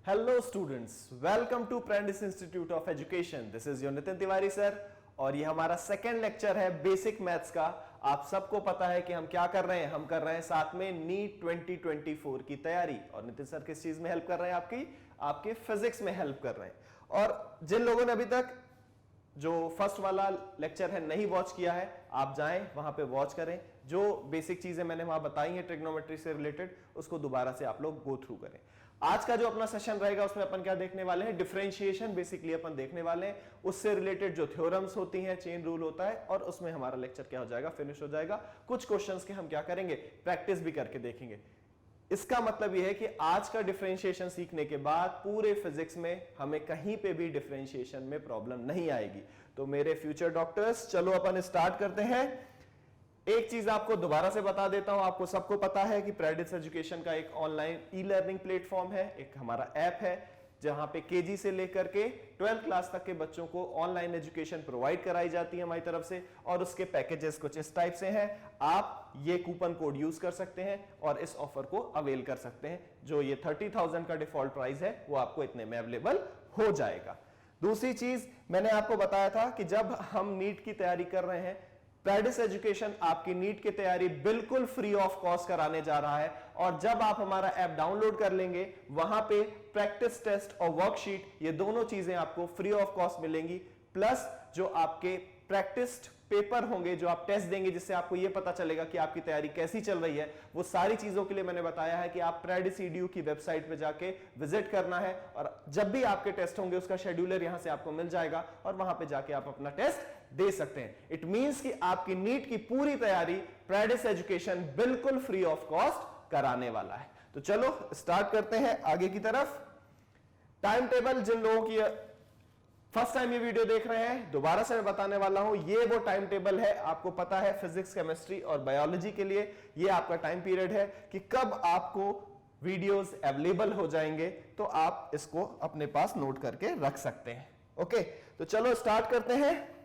Hello students, welcome to Prentice institute of education. This is your Nitin Tiwari sir और ये हमारा second lecture है basic maths का। आप सबको पता है कि हम क्या कर रहे हैं, हम कर रहे हैं साथ में नीट 2024 की तैयारी। और नितिन सर किस चीज में हेल्प कर रहे हैं? आपके फिजिक्स में हेल्प कर रहे हैं। और जिन लोगों ने अभी तक जो फर्स्ट वाला लेक्चर है नहीं वॉच किया है, आप जाएं वहां पे वॉच करें। जो बेसिक चीजें मैंने वहां बताई हैं ट्रिग्नोमेट्री से रिलेटेड, उसको दोबारा से आप लोग गो थ्रू करें। आज का जो अपना सेशन रहेगा उसमें अपन क्या देखने वाले हैं, डिफरेंशिएशन बेसिकली अपन देखने वाले हैं। उससे रिलेटेड जो थ्योरम्स होती हैं, चेन रूल होता है, और उसमें हमारा लेक्चर क्या हो जाएगा, फिनिश हो जाएगा। कुछ क्वेश्चंस के हम क्या करेंगे, प्रैक्टिस भी करके देखेंगे। इसका मतलब यह है कि आज का डिफरेंशिएशन सीखने के बाद पूरे फिजिक्स में हमें कहीं पे भी डिफरेंशिएशन में प्रॉब्लम नहीं आएगी। तो मेरे फ्यूचर डॉक्टर्स, चलो अपन स्टार्ट करते हैं। एक चीज आपको दोबारा से बता देता हूं, आपको सबको पता है कि प्रेडिस एजुकेशन का एक ऑनलाइन ई लर्निंग प्लेटफॉर्म है, एक हमारा ऐप है जहां पे केजी से लेकर के 12th क्लास तक के बच्चों को ऑनलाइन एजुकेशन प्रोवाइड कराई जाती है हमारी तरफ से। और उसके पैकेजेस कुछ इस टाइप से हैं। आप ये कूपन कोड यूज कर सकते हैं और इस ऑफर को अवेल कर सकते हैं। जो ये 30,000 का डिफॉल्ट प्राइस है वो आपको इतने में अवेलेबल हो जाएगा। दूसरी चीज मैंने आपको बताया था कि जब हम नीट की तैयारी कर रहे हैं, प्रेडिस एजुकेशन आपकी नीट की तैयारी बिल्कुल फ्री ऑफ कॉस्ट कराने जा रहा है। और जब आप हमारा ऐप डाउनलोड कर लेंगे, वहां पे प्रैक्टिस टेस्ट और वर्कशीट, ये दोनों चीजें आपको फ्री ऑफ कॉस्ट मिलेंगी। प्लस जो आपके प्रैक्टिस पेपर होंगे, जो आप टेस्ट देंगे, जिससे आपको यह पता चलेगा कि आपकी तैयारी कैसी चल रही है, वो सारी चीजों के लिए मैंने बताया है कि आप प्रेडिस EDU की वेबसाइट पे जाके विजिट करना है। और जब भी आपके टेस्ट होंगे उसका शेड्यूलर यहां से आपको मिल जाएगा और वहां पे जाके आप अपना टेस्ट दे सकते हैं। इट मींस कि आपकी नीट की पूरी तैयारी प्रेडिस एजुकेशन बिल्कुल फ्री ऑफ कॉस्ट कराने वाला है। तो चलो स्टार्ट करते हैं आगे की तरफ। टाइम टेबल, जिन लोगों की फर्स्ट टाइम ये वीडियो देख रहे हैं, दोबारा से मैं बताने वाला हूं, ये वो टाइम टेबल है, आपको पता है फिजिक्स, केमिस्ट्री और बायोलॉजी के लिए ये आपका टाइम पीरियड है कि कब आपको वीडियोस अवेलेबल हो जाएंगे। तो आप इसको अपने पास नोट करके रख सकते हैं। ओके, तो चलो स्टार्ट करते हैं।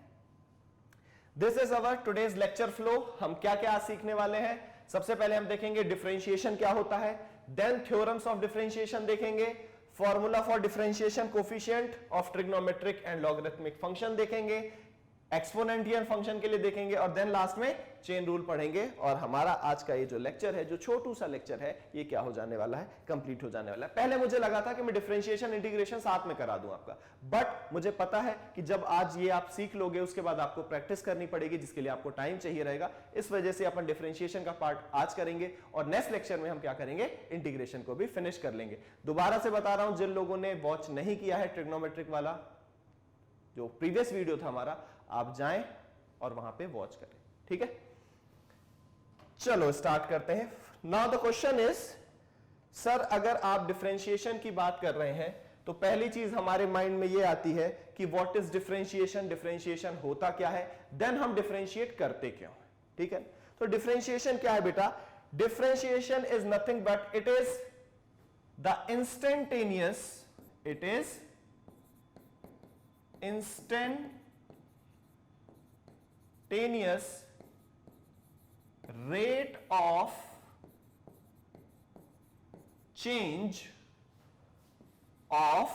This is our today's lecture flow. हम क्या क्या सीखने वाले हैं, सबसे पहले हम देखेंगे डिफरेंशिएशन क्या होता है, देन थ्योरम्स ऑफ डिफरेंशिएशन देखेंगे, formula for differentiation coefficient of trigonometric and logarithmic function देखेंगे, एक्सपोनेंशियल फंक्शन के लिए देखेंगे, और देन लास्ट में चेन रूल पढ़ेंगे। और हमारा आज का ये जो लेक्चर है, जो छोटू सा लेक्चर है, ये क्या हो जाने वाला है, कंप्लीट हो जाने वाला है। पहले मुझे लगा था कि मैं डिफरेंशिएशन इंटीग्रेशन साथ में करा दूं आपका, बट मुझे पता है कि जब आज ये आप सीख लोगे उसके बाद आपको प्रैक्टिस करनी पड़ेगी, जिसके लिए आपको टाइम चाहिए रहेगा। इस वजह से अपन डिफरेंशिएशन का पार्ट आज करेंगे और नेक्स्ट लेक्चर में हम क्या करेंगे, इंटीग्रेशन को भी फिनिश कर लेंगे। दोबारा से बता रहा हूं, जिन लोगों ने वॉच नहीं किया है ट्रिग्नोमेट्रिक वाला जो प्रीवियस वीडियो था हमारा, आप जाएं और वहां पे वॉच करें, ठीक है। चलो स्टार्ट करते हैं। Now the question is, sir अगर आप डिफरेंशिएशन की बात कर रहे हैं तो पहली चीज हमारे माइंड में यह आती है कि व्हाट इज डिफरेंशिएशन, डिफरेंशिएशन होता क्या है, देन हम डिफरेंशिएट करते क्यों, ठीक है। तो डिफरेंशिएशन क्या है बेटा, differentiation is nothing but it is the instantaneous, it is instantaneous rate of change of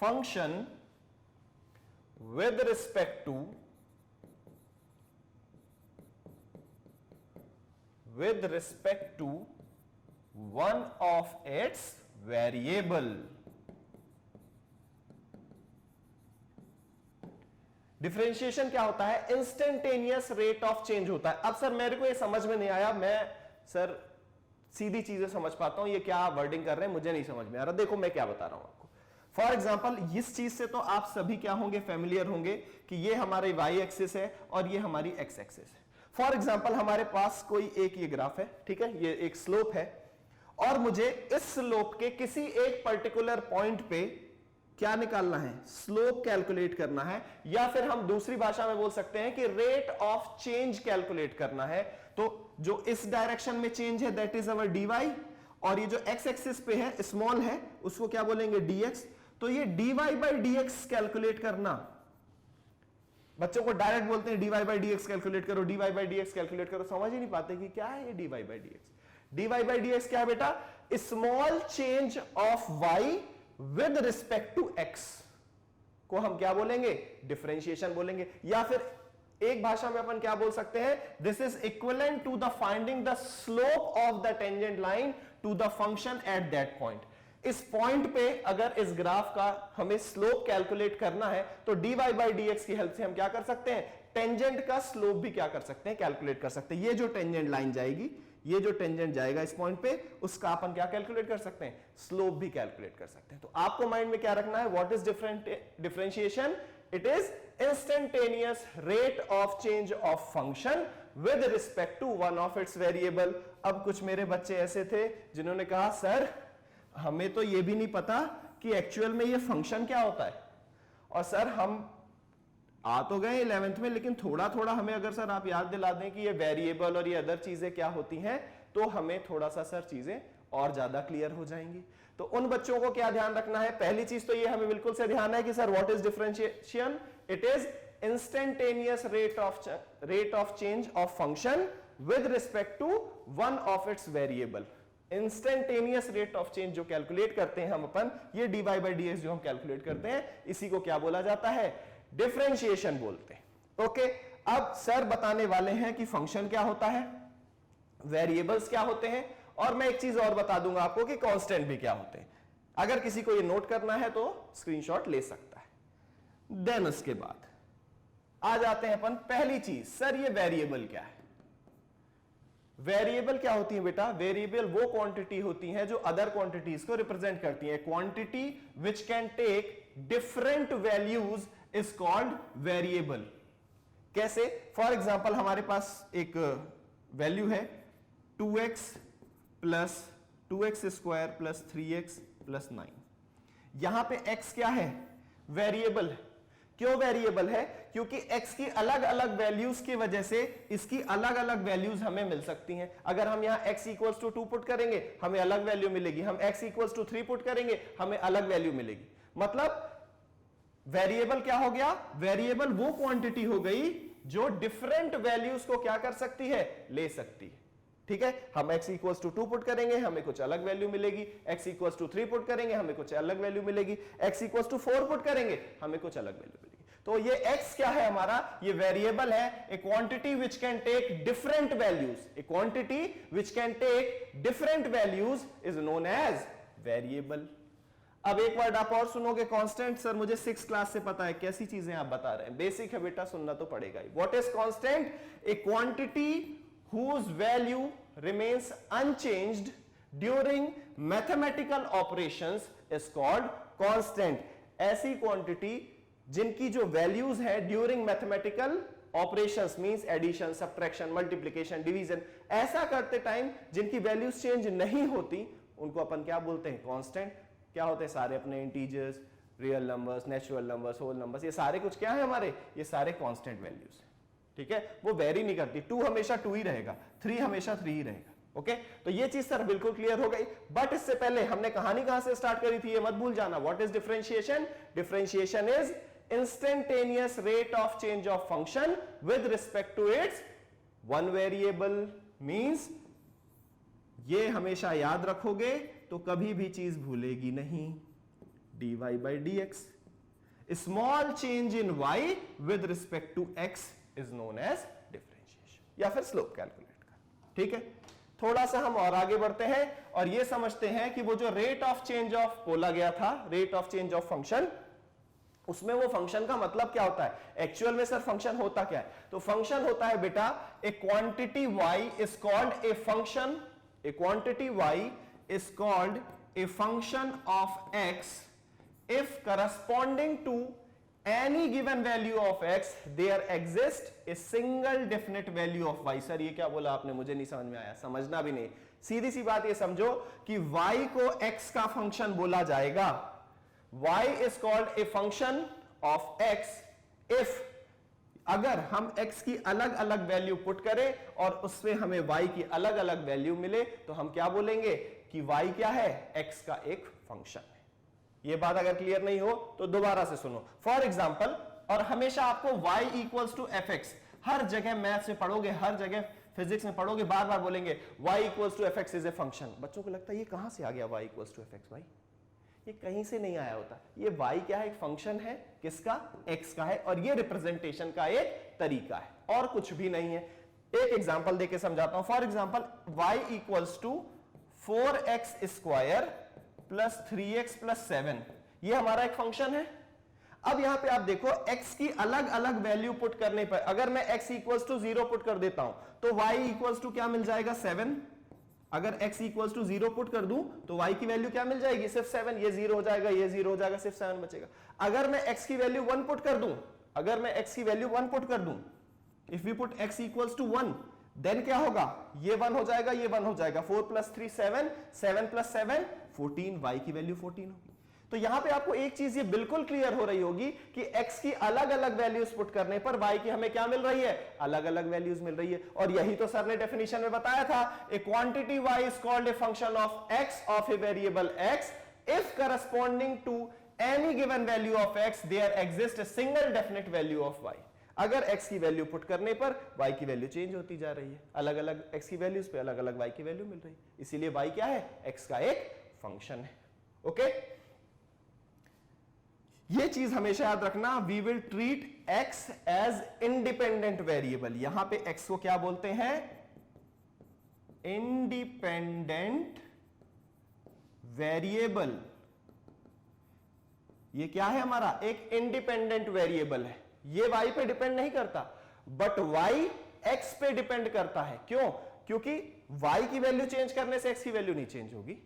function with respect to one of its variable। Differentiation क्या होता है, इंस्टेंटेनियस रेट ऑफ चेंज होता है। अब सर मेरे को ये समझ में नहीं आया, मैं सर सीधी चीजें समझ पाता हूं, ये क्या वर्डिंग कर रहे हैं मुझे नहीं समझ में आ रहा। देखो मैं क्या बता रहा हूं आपको। फॉर एग्जाम्पल, इस चीज से तो आप सभी क्या होंगे, फेमिलियर होंगे कि ये हमारी y एक्सिस है और ये हमारी x एक्सिस है। फॉर एग्जाम्पल, हमारे पास कोई एक ये ग्राफ है, ठीक है, ये एक स्लोप है, और मुझे इस स्लोप के किसी एक पर्टिकुलर पॉइंट पे क्या निकालना है, स्लोप कैलकुलेट करना है, या फिर हम दूसरी भाषा में बोल सकते हैं कि रेट ऑफ चेंज कैलकुलेट करना है। तो जो इस डायरेक्शन में चेंज है दैट इज अवर dy, और ये जो x एक्सिस पे है, स्मॉल है, उसको क्या बोलेंगे, dx। तो ये dy बाई dx कैलकुलेट करना, बच्चों को डायरेक्ट बोलते हैं dy बाई dx कैलकुलेट करो, dy बाई dx कैलकुलेट करो, समझ ही नहीं पाते कि क्या है ये dy by dx। dy by dx क्या है बेटा, small change of y with respect to x को हम क्या बोलेंगे, डिफरेंशिएशन बोलेंगे। या फिर एक भाषा में अपन क्या बोल सकते हैं, this is equivalent to the finding the slope of the tangent line to the function at that point. इस पॉइंट पे अगर इस ग्राफ का हमें स्लोप कैलकुलेट करना है तो dy बाई dx की हेल्प से हम क्या कर सकते हैं, टेंजेंट का स्लोप भी क्या कर सकते हैं, कैलकुलेट कर सकते हैं। ये जो टेंजेंट लाइन जाएगी, ये जो टेंजेंट जाएगा इस पॉइंट पे, उसका अपन क्या कैलकुलेट कर सकते हैं, स्लोप भी कैलकुलेट कर सकते हैं। तो आपको माइंड में क्या रखना है, what is differentiation, it is instantaneous rate of change of function with respect to one of its variable. अब कुछ मेरे बच्चे ऐसे थे जिन्होंने कहा सर हमें तो ये भी नहीं पता कि एक्चुअल में ये फंक्शन क्या होता है, और सर हम आ तो गए 11th में, लेकिन थोड़ा थोड़ा हमें अगर सर आप याद दिला दें कि ये वेरिएबल और ये अदर चीजें क्या होती हैं, तो हमें थोड़ा सा सर चीजें और ज्यादा क्लियर हो जाएंगी। तो उन बच्चों को क्या ध्यान रखना है, पहली चीज तो ये हमें बिल्कुल से ध्यान है कि sir what is differentiation, it is instantaneous rate of change of function with respect to one of its variable. Instantaneous rate of change जो कैलकुलेट करते हैं हम अपन, ये dy बाई dx जो हम कैलकुलेट करते हैं, इसी को क्या बोला जाता है, डिफरेंशिएशन बोलते हैं। ओके, अब सर बताने वाले हैं कि फंक्शन क्या होता है, वेरिएबल्स क्या होते हैं, और मैं एक चीज और बता दूंगा आपको कि कांस्टेंट भी क्या होते हैं। अगर किसी को ये नोट करना है तो स्क्रीनशॉट ले सकता है। देन उसके बाद आ जाते हैं अपन पहली चीज, सर ये वेरिएबल क्या है। वेरिएबल क्या होती है बेटा, वेरिएबल वो क्वांटिटी होती हैं जो अदर क्वांटिटीज को रिप्रेजेंट करती हैं। Quantity which can take different values is called variable. कैसे, फॉर एग्जांपल हमारे पास एक वैल्यू है 2x plus 2x square plus 3x plus 9। यहां पे x क्या है, वेरिएबल है। क्यों वेरिएबल है, क्योंकि x की अलग अलग वैल्यूज की वजह से इसकी अलग अलग वैल्यूज हमें मिल सकती हैं। अगर हम यहां x इक्वल्स टू 2 पुट करेंगे हमें अलग वैल्यू मिलेगी, हम x इक्वल्स टू 3 पुट करेंगे हमें अलग वैल्यू मिलेगी। मतलब वेरिएबल क्या हो गया, वेरिएबल वो क्वांटिटी हो गई जो डिफरेंट वैल्यूज को क्या कर सकती है, ले सकती है। ठीक है, हम x इक्वल्स टू 2 पुट करेंगे हमें कुछ अलग वैल्यू मिलेगी, x इक्वल्स टू 3 पुट करेंगे हमें कुछ अलग वैल्यू मिलेगी, x इक्वल्स टू 4 पुट करेंगे हमें कुछ अलग वैल्यू मिलेगी। तो ये x क्या है हमारा, ये वेरिएबल है, a quantity which can take different values, a quantity which can take different values is known as variable. अब एक वर्ड आप और सुनोगे, कांस्टेंट। सर मुझे 6th क्लास से पता है, कैसी चीजें आप बता रहे हैं, बेसिक है बेटा, सुनना तो पड़ेगा ही। What is constant, a quantity whose value remains unchanged during mathematical operations is called constant। ऐसी क्वांटिटी जिनकी जो वैल्यूज है during mathematical operations, means addition, subtraction, multiplication, division, ऐसा करते टाइम जिनकी वैल्यूज चेंज नहीं होती, उनको अपन क्या बोलते हैं, कांस्टेंट। क्या होते हैं, सारे अपने integers, real numbers, natural numbers, whole numbers, ये सारे कुछ क्या है हमारे, ये सारे कांस्टेंट वैल्यूज। ठीक है, वो वेरी नहीं करती, 2 हमेशा 2 ही रहेगा, 3 हमेशा 3 ही रहेगा। ओके, तो ये चीज सर बिल्कुल क्लियर हो गई। बट इससे पहले हमने कहानी कहां से स्टार्ट करी थी, ये मत भूल जाना। What is differentiation, differentiation is instantaneous rate of change of function with respect to its one variable. Means ये हमेशा याद रखोगे तो कभी भी चीज भूलेगी नहीं, dy by dx, small change in y with respect to x is known as differentiation, या फिर स्लोप कैलकुलेट कर। ठीक है, थोड़ा सा हम और आगे बढ़ते हैं और ये समझते हैं कि वो जो रेट ऑफ चेंज ऑफ बोला गया था, rate of change of function, उसमें वो फंक्शन का मतलब क्या होता है, एक्चुअल में सर फंक्शन होता क्या है। तो फंक्शन होता है बेटा, ए quantity y is called a function, A quantity y is called a function of x if corresponding to any given value of x there exists a single definite value of y। Sir ये क्या बोला आपने, मुझे नहीं समझ में आया, समझना भी नहीं। सीधी सी बात ये समझो कि y को x का फंक्शन बोला जाएगा, y is called a function of x if, अगर हम x की अलग अलग वैल्यू पुट करें और उसमें हमें y की अलग अलग वैल्यू मिले तो हम क्या बोलेंगे कि y क्या है, x का एक फंक्शन है। ये बात अगर क्लियर नहीं हो तो दोबारा से सुनो। फॉर एग्जाम्पल, और हमेशा आपको y equals to F X, हर जगह मैथ्स में पढ़ोगे, हर जगह फिजिक्स में पढ़ोगे बार बार बोलेंगे y equals to F x is a function. बच्चों को लगता है ये कहां से आ गया y equals to F x? भाई ये कहीं से नहीं आया होता। ये y क्या है? एक फंक्शन है, किसका? x का है, और ये रिप्रेजेंटेशन का एक तरीका है और कुछ भी नहीं है। एक एग्जांपल देके समझाता हूं। For example y equals to 4x square plus 3x plus 7, ये हमारा एक फंक्शन है। अब यहां पे आप देखो x की अलग अलग वैल्यू पुट करने पर, अगर मैं x इक्वल्स टू 0 पुट कर देता हूं तो y इक्वल्स टू क्या मिल जाएगा? 7। अगर x इक्वल्स टू 0 पुट कर दूं तो y की वैल्यू क्या मिल जाएगी? सिर्फ 7। ये 0 हो जाएगा, ये 0 हो जाएगा, सिर्फ 7 बचेगा। अगर मैं x की वैल्यू 1 पुट कर दूं, अगर मैं x की वैल्यू 1 पुट कर दूं, if we put x equals to 1, then क्या होगा? ये 1 हो जाएगा, ये 1 हो जाएगा। 4 प्लस 3 7, 7 प्लस 7 14, y की वैल्यू 14 होगी। तो यहां पे आपको एक चीज ये बिल्कुल क्लियर हो रही होगी कि x की अलग अलग वैल्यूज पुट करने पर y की हमें क्या मिल रही है? अलग अलग वैल्यूज मिल रही है। और यही तो सर ने डेफिनेशन में बताया था, a quantity y is called a function of x of a variable x if corresponding to any given value of x there exist a single definite value of y। अगर x की value put करने पर y की value change होती जा रही है, अलग अलग x की वैल्यूज पे अलग अलग y की वैल्यू मिल रही है, इसीलिए y क्या है? x का एक फंक्शन है। ओके, ये चीज हमेशा याद रखना, we will treat x as independent variable. यहां पे x को क्या बोलते हैं? Independent variable. ये क्या है हमारा? एक इंडिपेंडेंट वेरिएबल है। ये y पे डिपेंड नहीं करता, बट y x पे डिपेंड करता है। क्यों? क्योंकि y की वैल्यू चेंज करने से x की वैल्यू नहीं चेंज होगी।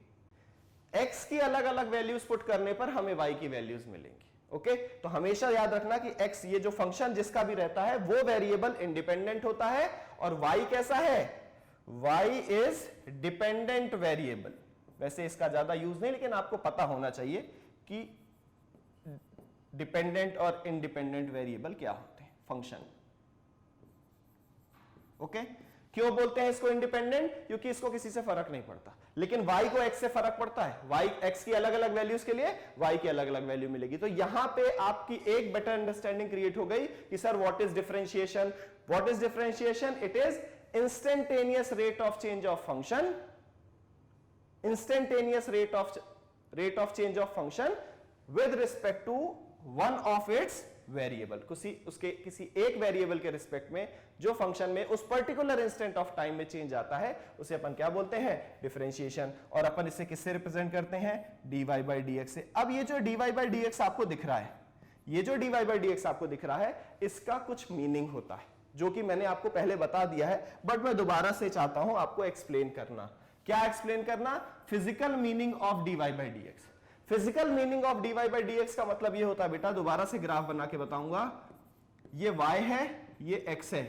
x की अलग अलग वैल्यूज पुट करने पर हमें y की वैल्यूज मिलेंगी। ओके, तो हमेशा याद रखना कि x, ये जो फंक्शन जिसका भी रहता है, वो वेरिएबल इंडिपेंडेंट होता है, और y कैसा है? y is dependent variable. वैसे इसका ज्यादा यूज नहीं, लेकिन आपको पता होना चाहिए कि डिपेंडेंट और इंडिपेंडेंट वेरिएबल क्या होते हैं फंक्शन। ओके, क्यों बोलते हैं इसको इंडिपेंडेंट? क्योंकि इसको किसी से फर्क नहीं पड़ता, लेकिन y को x से फर्क पड़ता है। y x की अलग अलग वैल्यूज के लिए y की अलग अलग वैल्यू मिलेगी। तो यहां पे आपकी एक बेटर अंडरस्टैंडिंग क्रिएट हो गई कि sir what is differentiation? What is differentiation? It is instantaneous rate of change of function, instantaneous rate of change of function with respect to one of its variable. किसी एक variable के respect में जो function में उस particular instant of time में change आता है, उसे अपन क्या बोलते हैं? डिफरेंशिएशन। और अपन इसे किससे रिप्रेजेंट करते हैं? dy by dx से। अब ये जो dy by dx आपको दिख रहा है, ये जो dy by dx आपको दिख रहा है, इसका कुछ मीनिंग होता है जो कि मैंने आपको पहले बता दिया है, बट मैं दोबारा से चाहता हूं आपको एक्सप्लेन करना। क्या एक्सप्लेन करना? Physical meaning of dy by dx। Physical meaning of dy by dx का मतलब ये होता है, बेटा दोबारा से ग्राफ बना के बताऊंगा, ये y है, ये x है।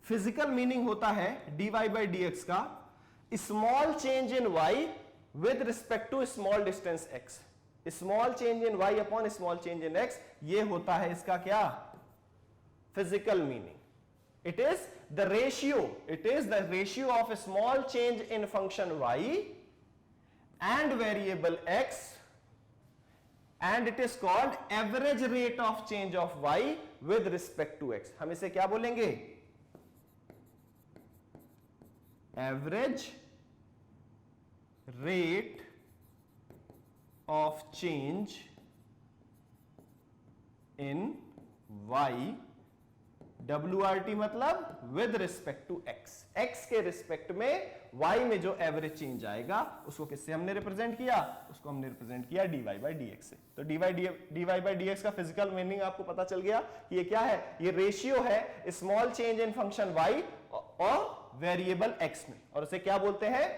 फिजिकल मीनिंग होता है dy by dx का small change in y with respect to small distance x। Small change in y upon small change in x, ये होता है इसका क्या? Physical meaning. It is the ratio of a small change in function y and variable x, and it is called average rate of change of y with respect to x. हम इसे क्या बोलेंगे? Average rate of change in y, WRT मतलब with respect to x। x के respect में y में जो average change आएगा उसको किससे हमने रिप्रेजेंट किया? उसको हमने रिप्रेजेंट किया dy by dx से। तो dy by dx का फिजिकल मीनिंग आपको पता चल गया कि ये क्या है? ये रेशियो है small change in function y और वेरिएबल x में, और उसे क्या बोलते हैं?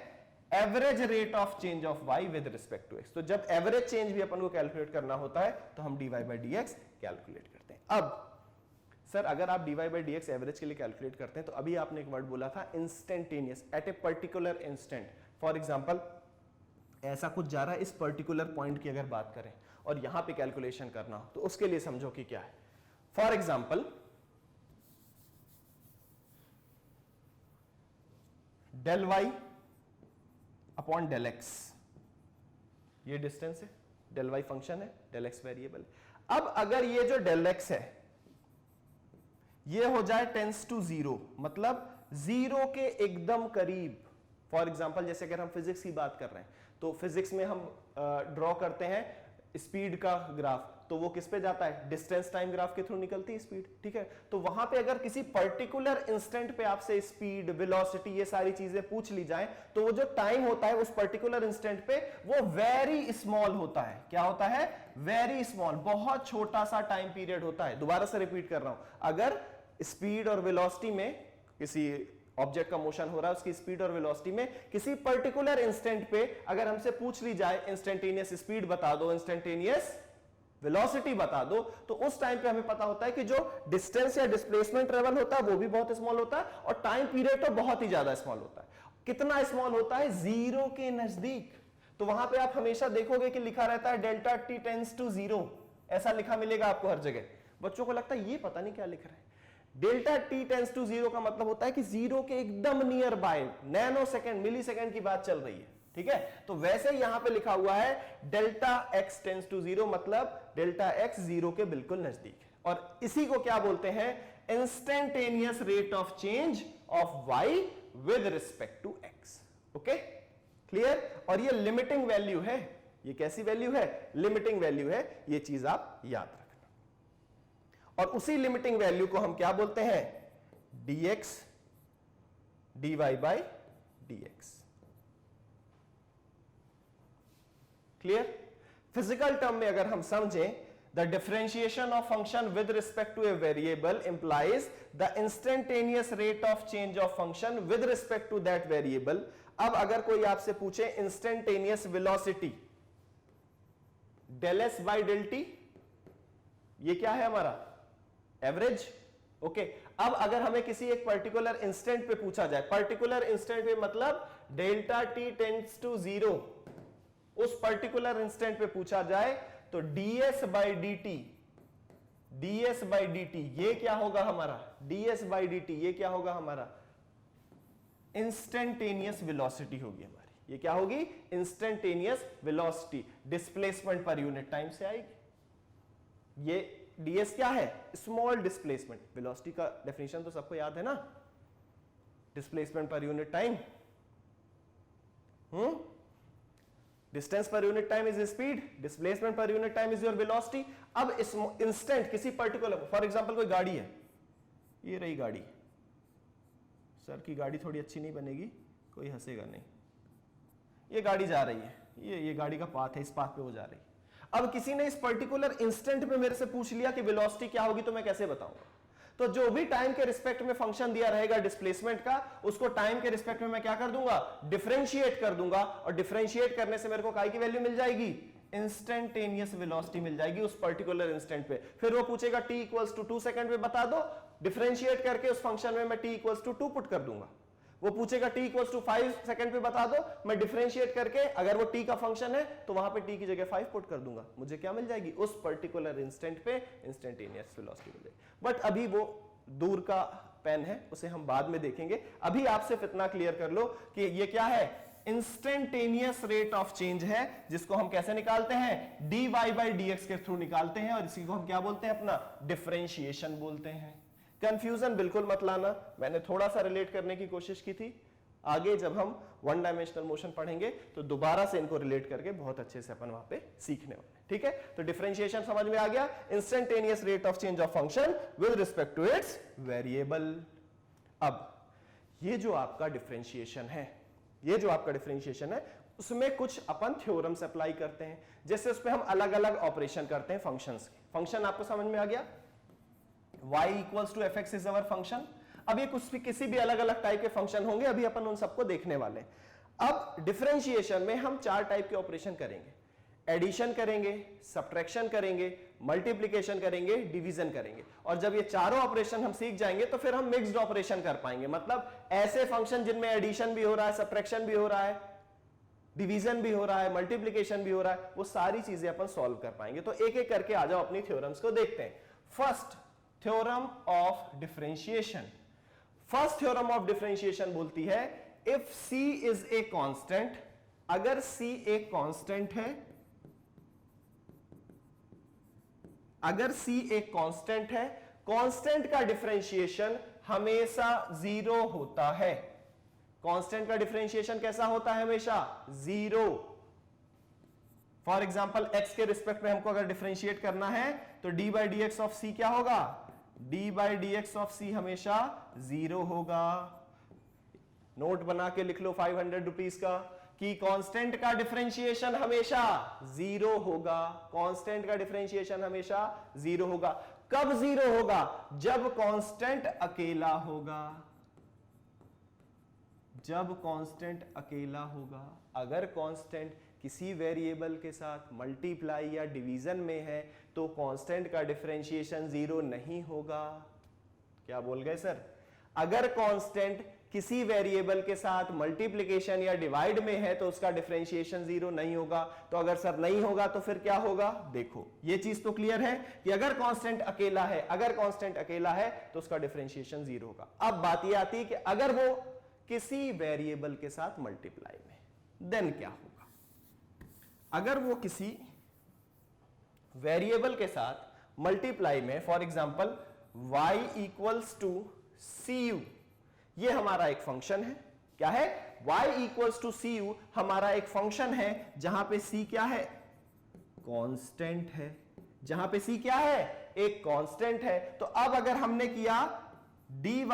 Average rate of change of y with respect to x। तो जब एवरेज चेंज भी अपन को कैलकुलेट करना होता है तो हम dy by dx कैलकुलेट करते हैं। अब सर अगर आप dy by dx एवरेज के लिए कैलकुलेट करते हैं तो अभी आपने एक वर्ड बोला था instantaneous, at a particular instant. For example ऐसा कुछ जा रहा है, इस पर्टिकुलर पॉइंट की अगर बात करें और यहां पे कैलकुलेशन करना हो तो उसके लिए समझो कि क्या है। For example del y upon del x, ये डिस्टेंस है, डेल y फंक्शन है, डेल x वेरिएबल है। अब अगर ये जो डेल x है ये हो जाए टेंस टू जीरो, मतलब जीरो के एकदम करीब। फॉर एग्जाम्पल जैसे अगर हम फिजिक्स की बात कर रहे हैं तो फिजिक्स में हम ड्रॉ करते हैं स्पीड का ग्राफ, तो वो किस पे जाता है, डिस्टेंस टाइम ग्राफ के थ्रू निकलती है स्पीड, ठीक है। तो वहां पे अगर किसी पर्टिकुलर इंस्टेंट पे आपसे स्पीड, वेलोसिटी, ये सारी चीजें पूछ ली जाए तो वो जो टाइम होता है उस पर्टिकुलर इंस्टेंट पे वो वेरी स्मॉल होता है। क्या होता है, वेरी स्मॉल, बहुत छोटा सा टाइम पीरियड होता है। दोबारा से रिपीट कर रहा हूं, अगर स्पीड और वेलोसिटी में किसी ऑब्जेक्ट का मोशन हो रहा है, उसकी स्पीड और वेलोसिटी में किसी पर्टिकुलर इंस्टेंट पे अगर हमसे पूछ ली जाए इंस्टेंटेनियस स्पीड बता दो, इंस्टेंटेनियस वेलोसिटी बता दो, तो उस टाइम पे हमें पता होता है कि जो डिस्टेंस या डिस्प्लेसमेंट ट्रेवल होता है वो भी बहुत स्मॉल होता है और टाइम पीरियड तो बहुत ही ज्यादा स्मॉल होता है। कितना स्मॉल होता है, जीरो के नजदीक। तो वहां पे आप हमेशा देखोगे कि लिखा रहता है delta t tends to zero, ऐसा लिखा मिलेगा आपको हर जगह। बच्चों को लगता है ये पता नहीं क्या लिख रहा है। Delta t tends to zero का मतलब होता है कि जीरो के एकदम near by, nanosecond, millisecond की बात चल रही है, ठीक है। तो वैसे यहां पे लिखा हुआ है delta x tends to zero, मतलब डेल्टा एक्स जीरो के बिल्कुल नजदीक है। और इसी को क्या बोलते हैं, instantaneous rate of change of y with respect to x. Okay, clear. और ये लिमिटिंग वैल्यू है, ये कैसी वैल्यू है, लिमिटिंग वैल्यू है, ये चीज आप याद रखना। और उसी लिमिटिंग वैल्यू को हम क्या बोलते हैं, dx dy by dx। Clear. Physical term में अगर हम समझें, the differentiation of function with respect to a variable implies the instantaneous rate of change of function with respect to that variable. अब अगर कोई आपसे पूछे instantaneous velocity del s by del t, ये क्या है हमारा एवरेज। ओके, अब अगर हमें किसी एक पर्टिकुलर इंस्टेंट पे पूछा जाए, पर्टिकुलर इंस्टेंट पे मतलब delta t tends to zero, उस पर्टिकुलर इंस्टेंट पे पूछा जाए तो ds by d t, ds by d t ये क्या होगा हमारा, ds बाई डी टी ये क्या होगा हमारा, इंस्टेंटेनियस वेलोसिटी होगी हमारी। ये क्या होगी, instantaneous velocity, displacement per unit time से आएगी। ये ds क्या है, स्मॉल डिस्प्लेसमेंट। वेलोसिटी का डेफिनेशन तो सबको याद है ना, displacement per unit time, distance per unit time is speed, displacement per unit time is your velocity. अब इस इंस्टेंट किसी पर्टिकुलर, फॉर एग्जांपल कोई गाड़ी है, ये रही गाड़ी, सर की गाड़ी थोड़ी अच्छी नहीं बनेगी, कोई हंसेगा नहीं, ये गाड़ी जा रही है, ये गाड़ी का पाथ है, इस पाथ पे वो जा रही है। अब किसी ने इस पर्टिकुलर इंस्टेंट पे मेरे से पूछ लिया कि वेलोसिटी क्या होगी, तो मैं कैसे बताऊंगा। तो जो भी टाइम के रिस्पेक्ट में फंक्शन दिया रहेगा डिस्प्लेसमेंट का, उसको टाइम के रिस्पेक्ट में मैं क्या कर दूंगा, डिफरेंशिएट कर दूंगा। और डिफरेंशिएट करने से मेरे को काय की वैल्यू मिल जाएगी, इंस्टेंटेनियस वेलोसिटी मिल जाएगी उस पर्टिकुलर इंस्टेंट पे। फिर वो पूछेगा t इक्वल्स टू 2 सेकंड पे बता दो, डिफरेंशिएट करके उस फंक्शन में मैं t इक्वल्स टू 2 पुट कर दूंगा। वो पूछेगा t इक्वल्स टू 5 सेकंड पे बता दो, मैं डिफरेंशिएट करके अगर वो t का फंक्शन है तो वहां पे t की जगह 5 पुट कर दूंगा, मुझे क्या मिल जाएगी, उस पर्टिकुलर इंस्टेंट पे इंस्टेंटेनियस वेलोसिटी मिल जाएगी। बट अभी वो दूर का पेन है, उसे हम बाद में देखेंगे। अभी आप सिर्फ इतना क्लियर कर लो कि ये क्या है, इंस्टेंटेनियस रेट ऑफ चेंज है, जिसको हम कैसे निकालते हैं, dy बाई dx के थ्रू निकालते हैं, और इसी को हम क्या बोलते हैं, अपना डिफरेंशिएशन बोलते हैं। कंफ्यूजन बिल्कुल मत लाना, मैंने थोड़ा सा रिलेट करने की कोशिश की थी। आगे जब हम वन डायमेंशनल मोशन पढ़ेंगे तो दोबारा से इनको रिलेट करके बहुत अच्छे से अपन वहां पे सीखने वाले, ठीक है। तो डिफरेंशिएशन समझ में आ गया, instantaneous rate of change of function with respect to its variable. अब ये जो आपका डिफरेंशिएशन है, ये जो आपका डिफरेंशिएशन है, उसमें कुछ अपन थ्योरम्स अप्लाई करते हैं, जैसे उस पर हम अलग अलग ऑपरेशन करते हैं फंक्शंस के। फंक्शन आपको समझ में आ गया, y equals to fx is our function. अब ये कुछ भी किसी भी अलग अलग टाइप के फंक्शन होंगे, अभी अपन उन सबको देखने वाले हैं। अब डिफरेंशिएशन में हम 4 टाइप के ऑपरेशन करेंगे, एडिशन करेंगे, सब्ट्रैक्शन करेंगे, मल्टीप्लिकेशन करेंगे, डिवीजन करेंगे। और जब ये चारों ऑपरेशन हम सीख जाएंगे तो फिर हम मिक्स्ड ऑपरेशन कर पाएंगे, मतलब ऐसे फंक्शन जिनमें एडिशन भी हो रहा है, सब्ट्रैक्शन भी हो रहा है, डिवीजन भी हो रहा है, मल्टीप्लिकेशन भी हो रहा है, वो सारी चीजें अपन सॉल्व कर पाएंगे। तो एक एक करके आ जाओ, अपनी थ्योरम्स को देखते हैं। First theorem of differentiation, first theorem of differentiation बोलती है if c is a constant, अगर c एक कांस्टेंट है, अगर c एक कांस्टेंट है, कांस्टेंट का डिफरेंशिएशन हमेशा 0 होता है। कांस्टेंट का डिफरेंशिएशन कैसा होता है? हमेशा 0। फॉर एग्जाम्पल x के रिस्पेक्ट में हमको अगर डिफरेंशिएट करना है तो d by D x of C क्या होगा? d by D x of C हमेशा 0 होगा। नोट बना के लिख लो 500 रुपीज का कि कांस्टेंट का डिफरेंशिएशन हमेशा 0 होगा। कांस्टेंट का डिफरेंशिएशन हमेशा 0 होगा। कब 0 होगा? जब कांस्टेंट अकेला होगा। जब कांस्टेंट अकेला होगा। अगर कांस्टेंट किसी वेरिएबल के साथ मल्टीप्लाई या डिवीजन में है तो कांस्टेंट का डिफरेंशिएशन 0 नहीं होगा। क्या बोल गए सर? अगर कांस्टेंट किसी वेरिएबल के साथ मल्टीप्लिकेशन या डिवाइड में है तो उसका डिफरेंशिएशन 0 नहीं होगा। तो अगर सर नहीं होगा तो फिर क्या होगा? देखो ये चीज तो क्लियर है कि अगर कांस्टेंट अकेला है, अगर कांस्टेंट अकेला है तो उसका डिफरेंशिएशन 0 होगा। अब बात यह आती है कि अगर वो किसी वेरिएबल के साथ मल्टीप्लाई में, देन क्या होगा? अगर वो किसी वेरिएबल के साथ मल्टीप्लाई में, for example y equals to c u, ये हमारा एक फंक्शन है। क्या है? y equals to c u हमारा एक फंक्शन है जहां पे c क्या है? कांस्टेंट है। जहां पे c क्या है? एक कांस्टेंट है। तो अब अगर हमने किया dy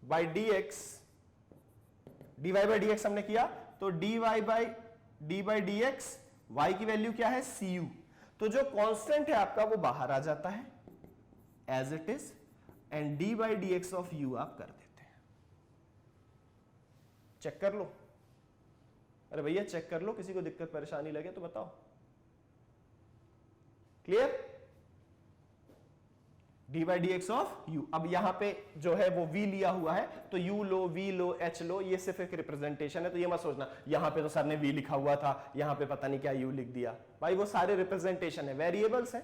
बाई डी एक्स हमने किया तो dy by D x, y की वैल्यू क्या है? सी यू। तो जो कांस्टेंट है आपका वो बाहर आ जाता है as it is, and d by D x of u आप कर देते हैं। चेक कर लो। अरे भैया चेक कर लो, किसी को दिक्कत परेशानी लगे तो बताओ। Clear? D by D x of you. अब यहां पे जो है वो v लिया हुआ है तो u लो, v लो, h लो, ये सिर्फ एक रिप्रेजेंटेशन है। तो ये मत सोचना यहां पे तो सर ने v लिखा हुआ था, यहां पे पता नहीं क्या u लिख दिया। भाई वो सारे रिप्रेजेंटेशन है, वेरिएबल्स है।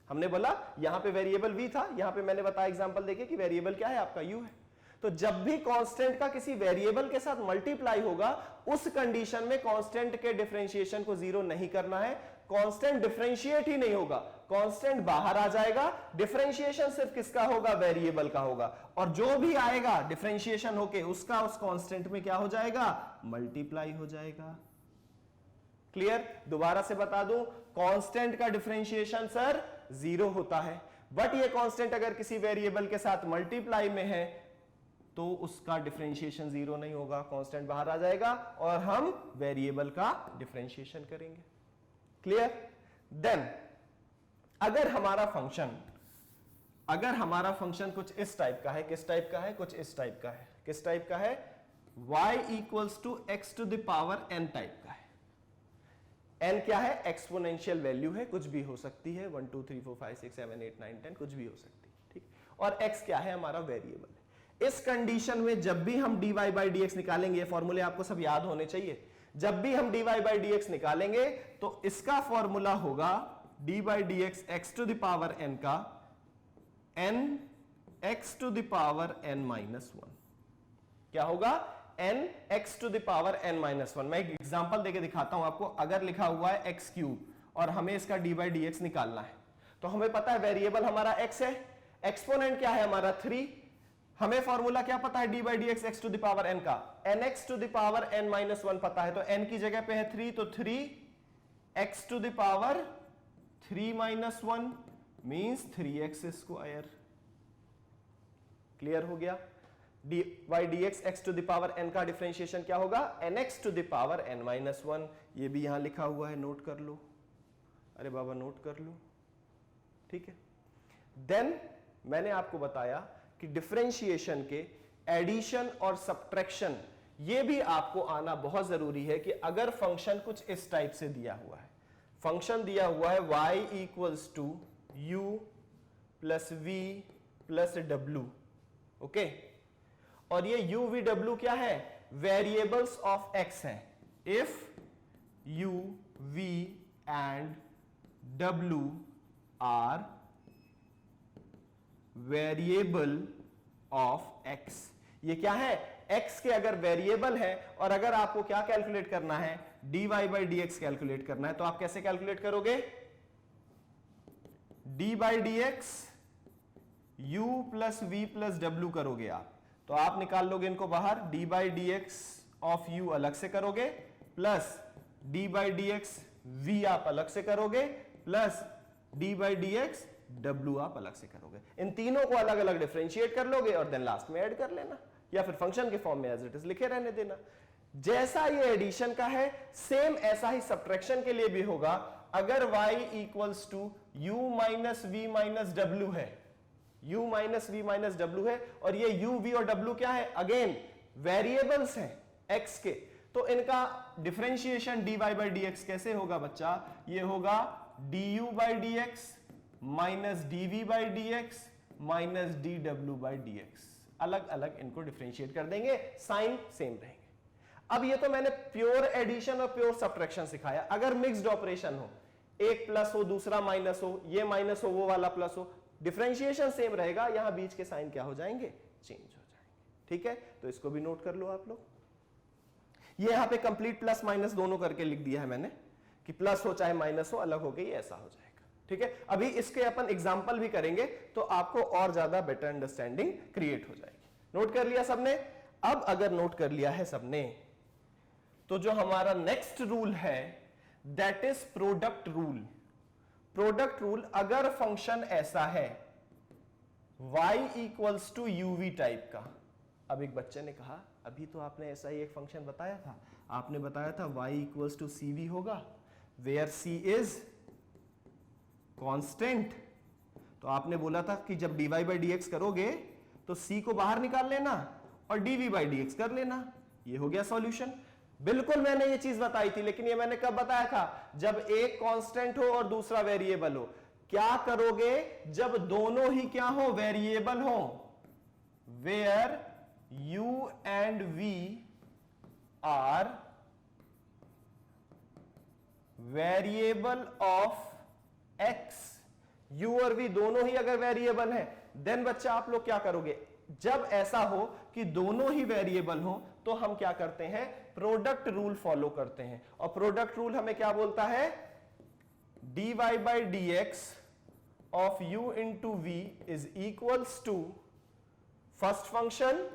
हमने बोला यहां पे वेरिएबल v था, यहां पे मैंने बताया एग्जांपल देके कि वेरिएबल क्या है आपका? u है। तो जब भी कांस्टेंट का किसी वेरिएबल के साथ मल्टीप्लाई होगा उस कंडीशन में कांस्टेंट के डिफरेंशिएशन को 0 नहीं करना है। कांस्टेंट डिफरेंशिएट ही नहीं होगा, कांस्टेंट बाहर आ जाएगा। डिफरेंशिएशन सिर्फ किसका होगा? वेरिएबल का होगा। और जो भी आएगा डिफरेंशिएशन होके उसका उस कांस्टेंट में क्या हो जाएगा? मल्टीप्लाई हो जाएगा। क्लियर? दोबारा से बता दूं, कांस्टेंट का डिफरेंशिएशन सर 0 होता है, बट ये कांस्टेंट अगर किसी वेरिएबल के साथ मल्टीप्लाई में है तो उसका डिफरेंशिएशन 0 नहीं होगा, कांस्टेंट बाहर आ जाएगा और हम वेरिएबल का डिफरेंशिएशन करेंगे। क्लियर? देन अगर हमारा फंक्शन कुछ इस टाइप का है, किस टाइप का है? कुछ इस टाइप का है। किस टाइप का है? y equals to x to the power n type का है। n क्या है? एक्सपोनेंशियल वैल्यू है, कुछ भी हो सकती है, 1 2 3 4 5 6 7 8 9 10 कुछ भी हो सकती है। ठीक? और x क्या है? हमारा वेरिएबल है। इस कंडीशन में जब भी हम dy बाई डी एक्स निकालेंगे, फॉर्मूले आपको सब याद होने चाहिए। जब भी हम dy बाई डी एक्स निकालेंगे तो इसका फॉर्मूला होगा d by D x x to the power n का n x to the power n minus 1। क्या होगा? n x to the power n minus 1। मैं एक एग्जांपल देके दिखाता हूं आपको। अगर लिखा हुआ है x क्यूब और हमें इसका d बाई डी एक्स निकालना है तो हमें पता है वेरिएबल हमारा x है, एक्सपोनेंट क्या है हमारा 3। हमें फॉर्मूला क्या पता है? d by D x x to the power n का, nx to the power n minus 1 पता है। तो n की जगह पे है 3, तो 3x to the power 3 minus 1 means 3x square. Clear हो गया? dy by D x x to the power n का डिफरेंशिएशन क्या होगा? nx to the power n minus 1। ये भी यहां लिखा हुआ है, नोट कर लो। अरे बाबा नोट कर लो। ठीक है? देन मैंने आपको बताया कि डिफरेंशिएशन के एडिशन और सब्ट्रैक्शन ये भी आपको आना बहुत जरूरी है कि अगर फंक्शन कुछ इस टाइप से दिया हुआ है, फंक्शन दिया हुआ है y equals to u plus v plus w। Okay? और ये u v w क्या है? वेरिएबल्स ऑफ x है। If u v and w are variable of x। ये क्या है? x के अगर वेरिएबल है और अगर आपको क्या कैलकुलेट करना है? dy by D x calculate करना है। तो आप कैसे कैलकुलेट करोगे? d by D x u plus v plus डब्ल्यू करोगे आप, तो आप निकाल लोगे इनको बाहर, d by D x of u अलग से करोगे, plus d by D x v आप अलग से करोगे, plus d by D x डब्ल्यू आप अलग से करोगे। इन तीनों को अलग अलग डिफरेंशिएट कर लोगे और देन लास्ट में ऐड कर लेना, या फिर फंक्शन के फॉर्म में एज इट इज लिखे रहने देना। जैसा ये एडिशन का है सेम ऐसा ही सब्ट्रैक्शन के लिए भी होगा। अगर y equals to u minus v minus डब्ल्यू है, u माइनस वी माइनस डब्ल्यू है, और ये u, v और w क्या है, अगेन वेरिएबल्स हैं x के, तो इनका differentiation dy by D x कैसे होगा बच्चा, ये होगा du by D x minus dv by D x minus dw by D x. अलग अलग इनको डिफरेंशिएट कर देंगे, साइन सेम रहेंगे। अब ये तो मैंने प्योर एडिशन और प्योर सब्ट्रैक्शन सिखाया। अगर मिक्स्ड ऑपरेशन हो, एक प्लस हो दूसरा माइनस हो, ये माइनस हो वो वाला प्लस हो, डिफरेंशिएशन सेम रहेगा, यहां बीच के साइन क्या हो जाएंगे, चेंज हो जाएंगे। ठीक है, तो इसको भी नोट कर लो आप लोग। ये यहां पे कंप्लीट प्लस माइनस दोनों करके लिख दिया है मैंने, कि प्लस हो चाहे माइनस हो, अलग हो गई ऐसा हो जाएगा। ठीक है, अभी इसके अपन एग्जाम्पल भी करेंगे तो आपको और ज्यादा बेटर अंडरस्टैंडिंग क्रिएट हो जाएगी। नोट कर लिया सबने? अब अगर नोट कर लिया है सबने, तो जो हमारा नेक्स्ट रूल है that is product rule. Product rule, अगर फंक्शन ऐसा है y equals to u v type का। अब एक बच्चे ने कहा अभी तो आपने ऐसा ही एक फंक्शन बताया था, आपने बताया था y equals to c v होगा, वेयर c इज कांस्टेंट। तो आपने बोला था कि जब dy बाई डी एक्स करोगे तो c को बाहर निकाल लेना और dv बाई डी एक्स कर लेना, ये हो गया सॉल्यूशन। बिल्कुल मैंने ये चीज बताई थी, लेकिन ये मैंने कब बताया था, जब एक कांस्टेंट हो और दूसरा वेरिएबल हो। क्या करोगे जब दोनों ही क्या हो, वेरिएबल हो, where u and v are variable of x। u और v दोनों ही अगर वेरिएबल है, देन बच्चा आप लोग क्या करोगे, जब ऐसा हो कि दोनों ही वेरिएबल हो तो हम क्या करते हैं, प्रोडक्ट रूल फॉलो करते हैं। और प्रोडक्ट रूल हमें क्या बोलता है, dy by D x of u into v is equals to first function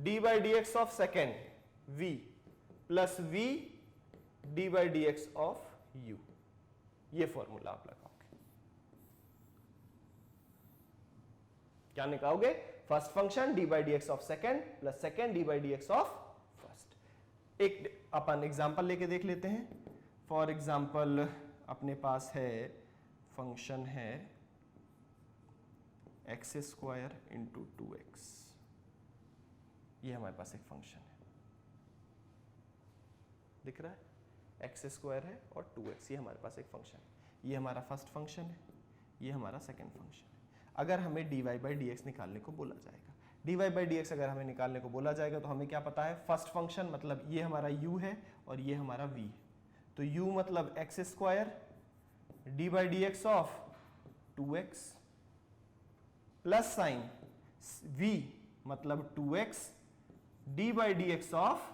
dy by D x of second v plus v dy by D x of u। ये formula आप लगाओगे, क्या निकालोगे, first function d by D x of second plus second d by D x of first. एक अपन example लेके देख लेते हैं। फॉर एग्जांपल अपने पास है फंक्शन है एक्स स्क्वायर इंटू 2x। ये हमारे पास एक फंक्शन है, दिख रहा है, एक्स स्क्वायर है और 2x, ये हमारे पास एक फंक्शन है। ये हमारा फर्स्ट फंक्शन है, ये हमारा सेकेंड फंक्शन है। अगर हमें dy बाई डी एक्स निकालने को बोला जाएगा, dy बाई डी एक्स अगर हमें निकालने को बोला जाएगा तो हमें क्या पता है, फर्स्ट फंक्शन मतलब ये हमारा u है और ये हमारा v है। तो u मतलब x square D by D x of 2x plus sign v मतलब 2x D by D x of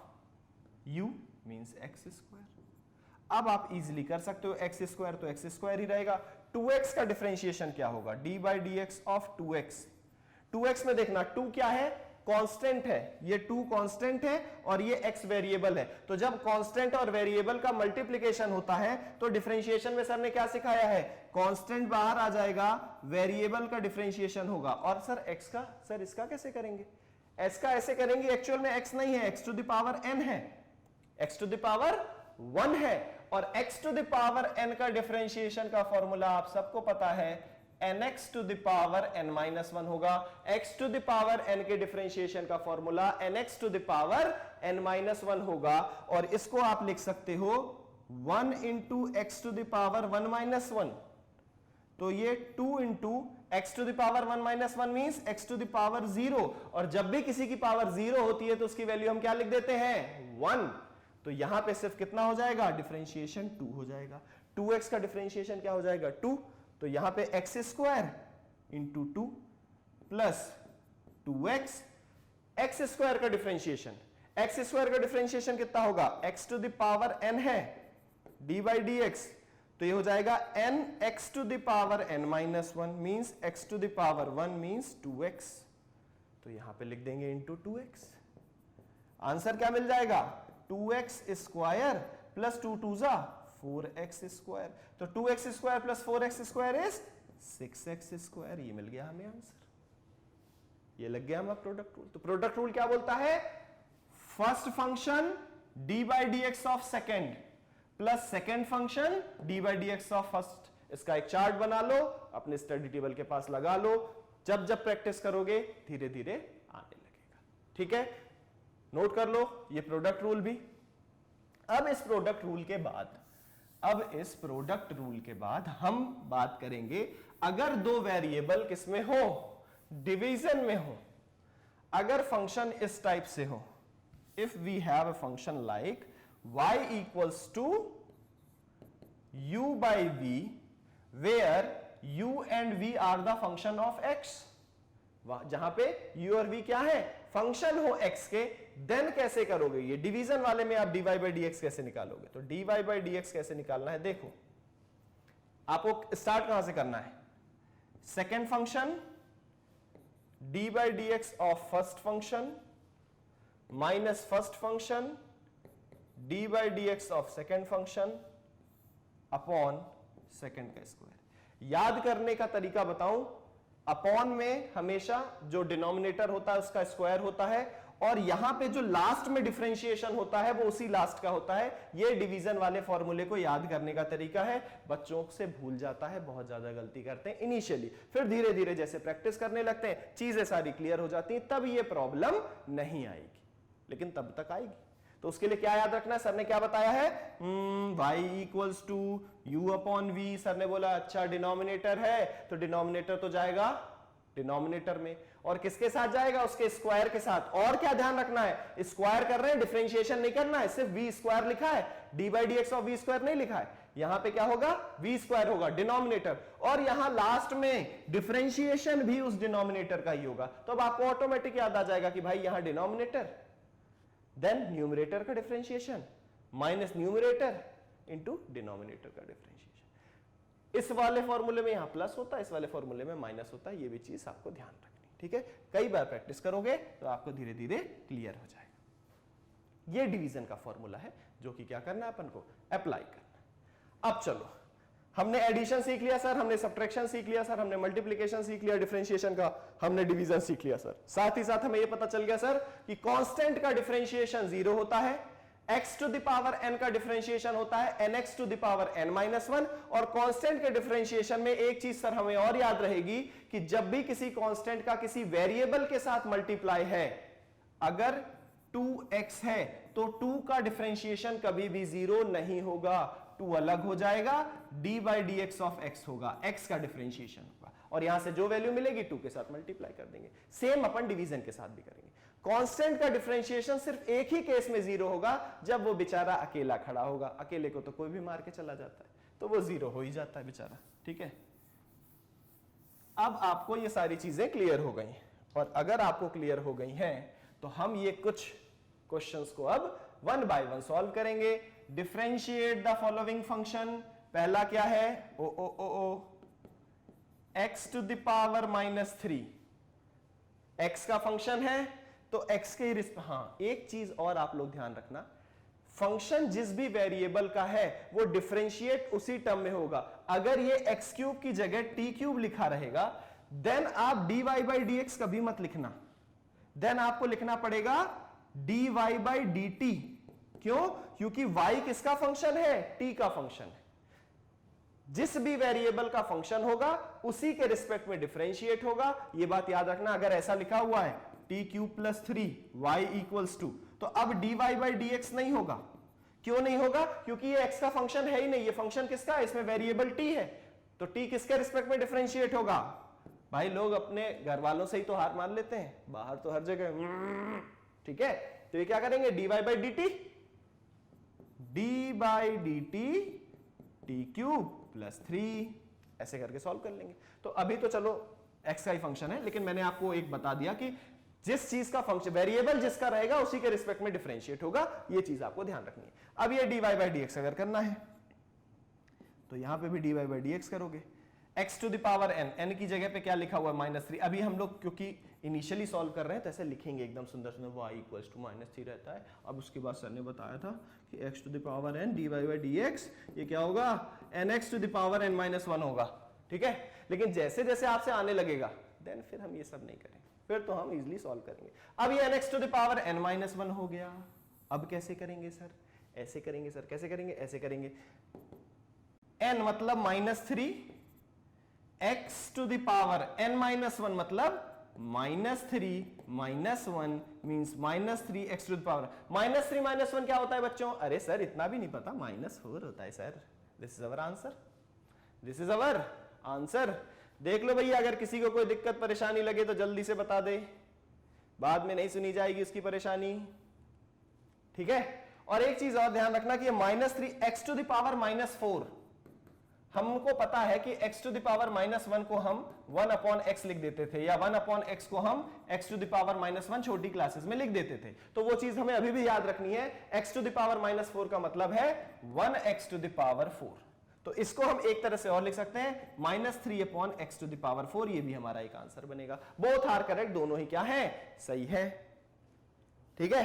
u means x square. अब आप इजीली कर सकते हो, एक्स स्क्वायर तो एक्स स्क्वायर ही रहेगा। 2x का डिफरेंशिएशन क्या होगा, D by D x of 2x। 2x में देखना 2 क्या है, कांस्टेंट है, ये 2 कांस्टेंट है और ये x वेरिएबल है। तो जब कांस्टेंट और वेरिएबल का मल्टीप्लिकेशन होता है तो डिफरेंशिएशन में सर ने क्या सिखाया है, कांस्टेंट बाहर आ जाएगा, वेरिएबल का डिफरेंशिएशन होगा। और सर x का, सर इसका कैसे करेंगे, s का ऐसे करेंगे, एक्चुअल में x नहीं है, x to the power n है, x टू द पावर 1 है। और x to the power n का डिफरेंशिएशन का फॉर्मूला आप सबको पता है, nx to the power n minus 1 होगा। x to the power n के डिफरेंशिएशन का formula nx to the power n minus 1 होगा। और इसको आप लिख सकते हो 1 into x to the power 1 minus 1। तो ये 2 into x to the power 1 minus 1 means x to the power 0। और जब भी किसी की पावर 0 होती है तो उसकी वैल्यू हम क्या लिख देते हैं, 1। तो यहां पे सिर्फ कितना हो जाएगा, डिफरेंशिएशन 2 हो जाएगा। 2x का डिफरेंशिएशन क्या हो जाएगा, 2। तो यहां पे x square into 2 plus 2x, x square का डिफरेंशिएशन, एक्स स्क्वायर का डिफरेंशिएशन कितना होगा, x to the power n है डी बाई डी एक्स, तो ये हो जाएगा n x to the power n minus 1 means x to the power 1 means 2x, तो यहां पे लिख देंगे इंटू 2x। आंसर क्या मिल जाएगा 2x स्क्वायर प्लस 2 2 जा 4x स्क्वायर, तो 2x square plus 4x square is 6x square. ये मिल गया हमें आंसर, ये लग गया हमारा प्रोडक्ट रूल। तो प्रोडक्ट रूल क्या बोलता है, first function d by D x of second plus second function d by D x of first. इसका एक चार्ट बना लो, अपने स्टडी टेबल के पास लगा लो, जब जब प्रैक्टिस करोगे धीरे धीरे आने लगेगा। ठीक है, नोट कर लो ये प्रोडक्ट रूल भी। अब इस प्रोडक्ट रूल के बाद हम बात करेंगे, अगर दो वेरिएबल किसमें हो, डिवीजन में हो, अगर फंक्शन इस टाइप से हो, if we have a function like y equals to u by v where u and v are the function of x, जहां पे u और v क्या है, फंक्शन हो x के, देन कैसे करोगे, ये डिवीजन वाले में आप dy by dx कैसे निकालोगे। तो dy by dx कैसे निकालना है, देखो आपको स्टार्ट कहां से करना है, second function dy by dx of first function minus first function dy by dx of second function upon second का स्क्वायर। याद करने का तरीका बताऊं, अपॉन में हमेशा जो डिनोमिनेटर होता है उसका स्क्वायर होता है, और यहां पे जो लास्ट में डिफरेंशिएशन होता है वो उसी लास्ट का होता है। ये डिवीजन वाले फॉर्मूले को याद करने का तरीका है, बच्चों से भूल जाता है, बहुत ज्यादा गलती करते हैं इनिशियली, फिर धीरे धीरे जैसे प्रैक्टिस करने लगते हैं चीजें सारी क्लियर हो जाती हैं, तब ये प्रॉब्लम नहीं आएगी, लेकिन तब तक आएगी। तो उसके लिए क्या याद रखना है, सर ने क्या बताया है, y equals to u upon v। Sir ने बोला अच्छा डिनोमिनेटर है तो डिनोमिनेटर तो जाएगा डिनोमिनेटर में, और किसके साथ जाएगा, उसके स्क्वायर के साथ। और क्या ध्यान रखना है, स्क्वायर कर रहे हैं, डिफरेंशिएशन नहीं करना है, सिर्फ v स्क्वायर लिखा है, d by D x of v square नहीं लिखा है। यहां पे क्या होगा, v स्क्वायर होगा डिनोमिनेटर, और यहां लास्ट में डिफरेंशिएशन भी उस डिनोमिनेटर का ही होगा। तो अब आपको ऑटोमेटिक याद आ जाएगा कि भाई यहां डिनोमिनेटर देन न्यूमरेटर का differentiation minus numerator into denominator का डिफरेंशिएशन। इस वाले फॉर्मूले में यहां प्लस होता है, इस वाले फॉर्मूले में माइनस होता है, ये भी चीज आपको ध्यान रखनी। ठीक है, कई बार प्रैक्टिस करोगे तो आपको धीरे धीरे क्लियर हो जाएगा। ये डिवीजन का फॉर्मूला है जो कि क्या करना है, अपन को अप्लाई करना। अब चलो, हमने एडिशन सीख लिया सर, हमने सब्ट्रैक्शन सीख लिया सर, हमने मल्टीप्लिकेशन सीख लिया, डिफरेंशिएशन का हमने डिवीजन सीख लिया सर। साथ ही साथ हमें यह पता चल गया सर कि कांस्टेंट का डिफरेंशिएशन 0 होता है, x to the power n का डिफरेंशिएशन होता है nx to the power n minus 1, और कांस्टेंट के डिफरेंशिएशन में एक चीज सर हमें और याद रहेगी कि जब भी किसी कांस्टेंट का किसी वेरिएबल के साथ मल्टीप्लाई है, अगर 2x है तो 2 का डिफरेंशिएशन कभी भी 0 नहीं होगा, 2 अलग हो जाएगा, D by D x of x होगा, x का डिफरेंशिएशन होगा, और यहां से जो वैल्यू मिलेगी 2 के साथ मल्टीप्लाई कर देंगे। सेम अपन डिवीजन के साथ भी करेंगे। कांस्टेंट का डिफरेंशिएशन सिर्फ एक ही केस में 0 होगा, जब वो बेचारा अकेला खड़ा होगा। अकेले को तो कोई भी मार के चला जाता है, तो वो 0 हो ही जाता है बेचारा। ठीक है, अब आपको ये सारी चीजें क्लियर हो गई, और अगर आपको क्लियर हो गई हैं तो हम ये कुछ क्वेश्चंस को अब वन बाय वन सॉल्व करेंगे। Differentiate the following function. पहला क्या है, x to the power -3, x का फंक्शन है तो x के एक चीज और आप लोग ध्यान रखना, फंक्शन जिस भी वेरिएबल का है वो डिफरेंशिएट उसी टर्म में होगा। अगर ये x क्यूब की जगह t क्यूब लिखा रहेगा, देन आप dy बाई dx कभी मत लिखना, देन आपको लिखना पड़ेगा dy बाई dt। क्यों, क्योंकि y किसका फंक्शन है, t का फंक्शन है। जिस भी वेरिएबल का फंक्शन होगा उसी के रिस्पेक्ट में डिफरेंशिएट होगा, ये बात याद रखना। अगर ऐसा लिखा हुआ है t cube plus 3 y equals 2, तो अब dy बाई dx नहीं होगा। क्यों नहीं होगा, क्योंकि ये x का फंक्शन है ही नहीं, ये फंक्शन किसका है, इसमें वेरिएबल t है, तो t किसके रिस्पेक्ट में डिफरेंशिएट होगा। भाई लोग अपने घर वालों से ही तो हार मान लेते हैं, बाहर तो हर जगह। ठीक है, तो ये क्या करेंगे, dy by dt, D by d T cube plus 3, ऐसे करके सॉल्व कर लेंगे। तो अभी तो चलो x का ही फंक्शन है, लेकिन मैंने आपको एक बता दिया कि जिस चीज का फंक्शन वेरिएबल जिसका रहेगा उसी के रिस्पेक्ट में डिफरेंशिएट होगा, ये चीज आपको ध्यान रखनी है। अब ये dy बाई dx अगर करना है तो यहां पे भी dy by dx करोगे। x to the power n, n की जगह पे क्या लिखा हुआ है -3। अभी हम लोग क्योंकि इनिशियली सॉल्व कर रहे हैं तो ऐसे लिखेंगे एकदम सुंदर सुंदर, y इक्वल्स टू -3 रहता है। अब उसके बाद सर ने बताया था कि x to the power n dy by dx ये क्या होगा, nx to the power n -1 होगा, ठीक है। लेकिन जैसे जैसे आपसे आने लगेगा देन फिर हम ये सब नहीं करेंगे, फिर तो हम इजीली सॉल्व करेंगे। अब ये nx to the power n -1 हो गया। अब कैसे करेंगे सर, ऐसे करेंगे सर, कैसे करेंगे, ऐसे करेंगे। n मतलब -3, x to the power n -1 मतलब -3 -1 means -3 x to the power -3 -1 क्या होता है बच्चों? अरे सर इतना भी नहीं पता, -4 होता है sir. This is our answer, this is our answer. देख लो भैया, अगर किसी को कोई दिक्कत परेशानी लगे तो जल्दी से बता दे, बाद में नहीं सुनी जाएगी उसकी परेशानी, ठीक है। और एक चीज और ध्यान रखना कि ये -3 x टू द पावर -4, हमको पता है कि x टू द पावर -1 को हम 1/x लिख देते थे, या 1/x को हम x टू द पावर -1 छोटी क्लासेस में लिख देते थे। तो वो चीज हमें अभी भी याद रखनी है, x टू द पावर -4 का मतलब है 1x टू द पावर 4। तो इसको हम एक तरह से और लिख सकते हैं -3/x टू द पावर 4, ये भी हमारा एक आंसर बनेगा। बोथ आर करेक्ट, दोनों ही क्या है, सही है, ठीक है।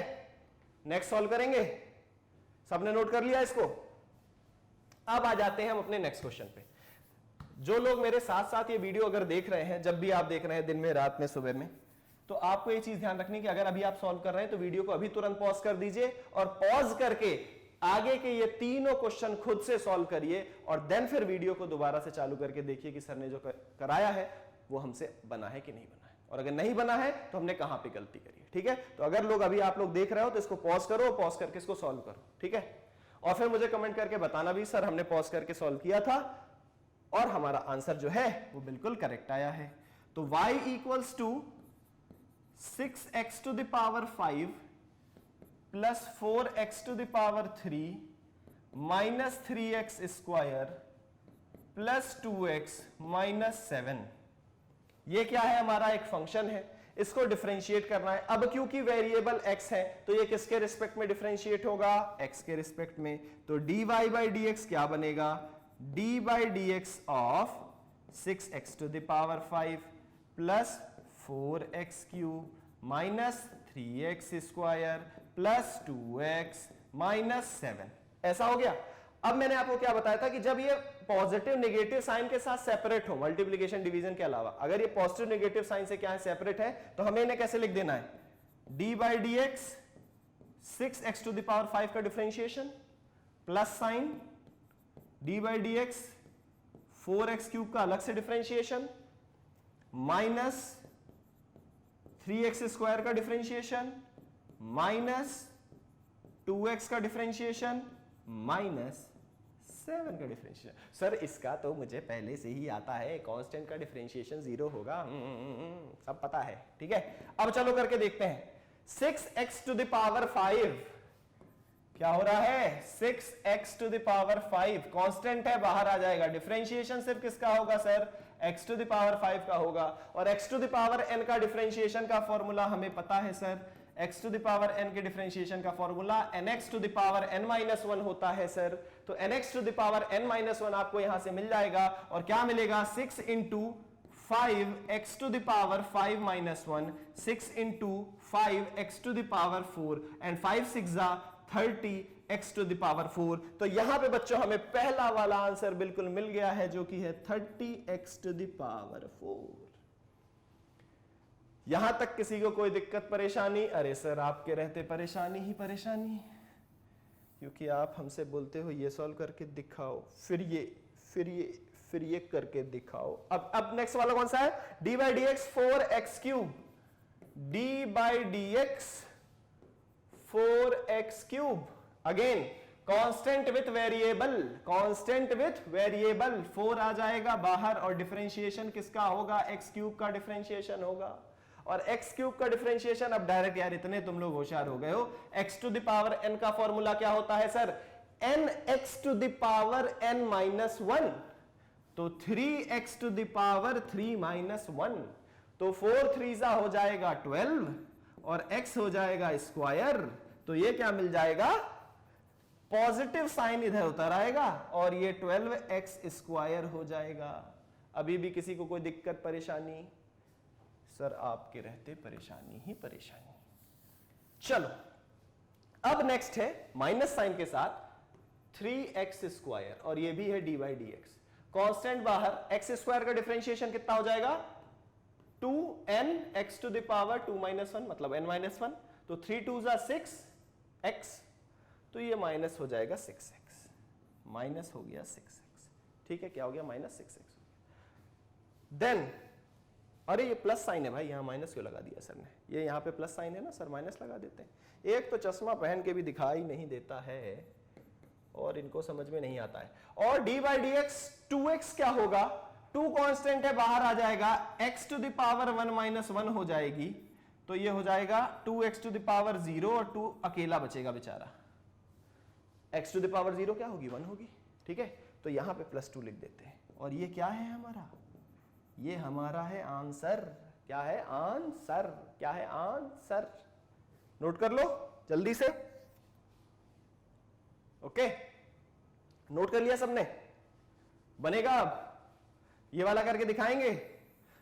नेक्स्ट सॉल्व करेंगे, सबने नोट कर लिया इसको। अब आ जाते हैं हम अपने नेक्स्ट क्वेश्चन पे। जो लोग मेरे साथ साथ ये वीडियो अगर देख रहे हैं, जब भी आप देख रहे हैं, दिन में, रात में, सुबह में, तो आपको ये चीज ध्यान रखनी कि अगर अभी आप सॉल्व कर रहे हैं तो वीडियो को अभी तुरंत पॉज कर दीजिए और पॉज करके आगे के ये तीनों क्वेश्चन खुद से सॉल्व करिए और देन फिर वीडियो को दोबारा से चालू करके देखिए कि सर ने जो कराया है वो हमसे बना है कि नहीं बना है, और अगर नहीं bना है तो हमने कहां पे गलती करी है, ठीक है। तो अगर लोग अभी आप लोग देख रहे हो तो इसको पॉज करो, पॉज करके इसको सॉल्व करो, ठीक है। और फिर मुझे कमेंट करके बताना भी सर हमने पॉज करके सॉल्व किया था और हमारा आंसर जो है वो बिल्कुल करेक्ट आया है। तो y equals to 6x to the power 5 plus 4x to the power 3 minus 3x square plus 2x minus 7। ये क्या है, हमारा एक फंक्शन है, इसको डिफरेंशिएट करना है। अब क्योंकि वेरिएबल x है तो ये किसके रिस्पेक्ट में डिफरेंशिएट होगा, x के रिस्पेक्ट में। तो dy by dx क्या बनेगा, d by dx of 6x to the power 5 plus 4x cube minus 3x square plus 2x minus 7। ऐसा हो गया। अब मैंने आपको क्या बताया था कि जब ये पॉजिटिव नेगेटिव साइन के साथ सेपरेट हो, मल्टीप्लिकेशन डिवीजन के अलावा, अगर ये पॉजिटिव नेगेटिव साइन से क्या है, सेपरेट है, तो हमें इन्हें कैसे लिख देना है, d by dx 6x to the power 5 का differentiation plus sign d by dx 4x cube का अलग से डिफरेंशिएशन माइनस 3x स्क्वायर का डिफरेंशिएशन माइनस 2x का डिफरेंशिएशन माइनस 7 का डिफरेंशिएशन। सर इसका तो मुझे पहले से ही आता है, कांस्टेंट का डिफरेंशिएशन 0 होगा, सब पता है, ठीक है। अब चलो करके देखते हैं। 6x टू द पावर 5 क्या हो रहा है, 6x to the power 5 constant है, बाहर आ जाएगा। डिफरेंशिएशन सिर्फ किसका होगा sir, x to the power 5 का होगा। और x to the power n का डिफरेंशिएशन का फॉर्मूला हमें पता है sir, x to the power n के डिफरेंशिएशन का formula nx to the power n-1 होता है सर। तो nx to the power n-1 आपको यहां से मिल जाएगा और क्या मिलेगा, 6 into 5 x to the power 5-1, 6 into 5 x to the power 4 and 5 6 30 x to the power 4। तो यहां पे बच्चों हमें पहला वाला आंसर बिल्कुल मिल गया है जो कि है 30x टू द पावर 4। यहां तक किसी को कोई दिक्कत परेशानी? अरे सर आपके रहते परेशानी ही परेशानी, क्योंकि आप हमसे बोलते हो ये सॉल्व करके दिखाओ, फिर ये करके दिखाओ। अब नेक्स्ट वाला कौन सा है, d by dx 4x cube, d by dx 4x cube, again constant with variable, constant with variable, 4 आ जाएगा बाहर और डिफरेंशिएशन किसका होगा, x क्यूब का डिफरेंशिएशन होगा। और x क्यूब का डिफरेंशिएशन, अब डायरेक्ट यार इतने तुम लोग होशियार हो गए हो, x to the power n का फॉर्मूला क्या होता है sir, nx to the power n-1, तो 3x टू द पावर 3-1, तो 4 3 हो जाएगा 12 और x हो जाएगा स्क्वायर, तो ये क्या मिल जाएगा पॉजिटिव साइन इधर उतर आएगा और ये 12x² हो जाएगा। अभी भी किसी को कोई दिक्कत परेशानी? सर आपके रहते परेशानी ही परेशानी। चलो अब नेक्स्ट है माइनस साइन के साथ 3x² और ये भी है d/dx। कांस्टेंट बाहर, x² का डिफरेंशिएशन कितना हो जाएगा? 2n(x⁻2 - 1) मतलब n-1, तो 3 2 = 6x, तो ये माइनस हो जाएगा 6x, माइनस हो गया 6x। ठीक है, क्या हो गया? -6x। देन अरे ये प्लस साइन है भाई, यहां माइनस क्यों लगा दिया सर ने? ये यहां पे प्लस साइन है ना सर, माइनस लगा देते हैं। एक तो चश्मा पहन के भी दिखाई नहीं देता है और इनको समझ में नहीं आता है। और d/dx 2x क्या होगा? 2 कांस्टेंट है, बाहर आ जाएगा, x⁻1 - 1 हो जाएगी, तो ये हो जाएगा 2x⁻0 और 2 अकेला बचेगा बेचारा। x⁻0 क्या होगी? 1 होगी। ठीक है, तो यहां पे +2 लिख देते हैं और ये क्या है हमारा? ये हमारा है आंसर। क्या है? आंसर। क्या है? आंसर। नोट कर लो जल्दी से। ओके, नोट कर लिया सबने? बनेगा अब ये वाला करके दिखाएंगे।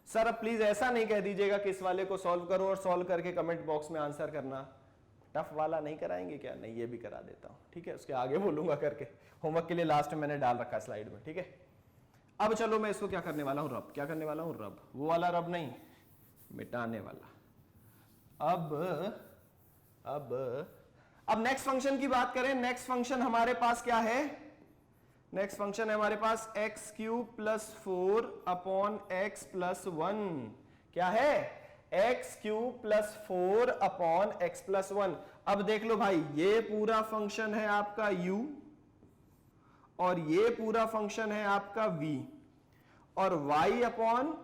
सर अब प्लीज ऐसा नहीं कह दीजिएगा कि इस वाले को सॉल्व करो और सॉल्व करके कमेंट बॉक्स में आंसर करना। टफ वाला नहीं कराएंगे क्या? नहीं, ये भी करा देता हूं। ठीक है, उसके आगे बोलूंगा करके। होमवर्क के लिए लास्ट में मैंने डाल रखा स्लाइड में। ठीक है, अब चलो मैं इसको क्या करने वाला हूं? रब। क्या करने वाला हूं? रब। वो वाला रब नहीं, मिटाने वाला। अब नेक्स्ट फंक्शन की बात करें। नेक्स्ट फंक्शन हमारे पास क्या है? नेक्स्ट फंक्शन है हमारे पास x³ + 4/x + 1। क्या है? x³ + 4/x + 1। अब देख लो भाई, ये पूरा फंक्शन है आपका u और ये पूरा फंक्शन है आपका v, और y/u/v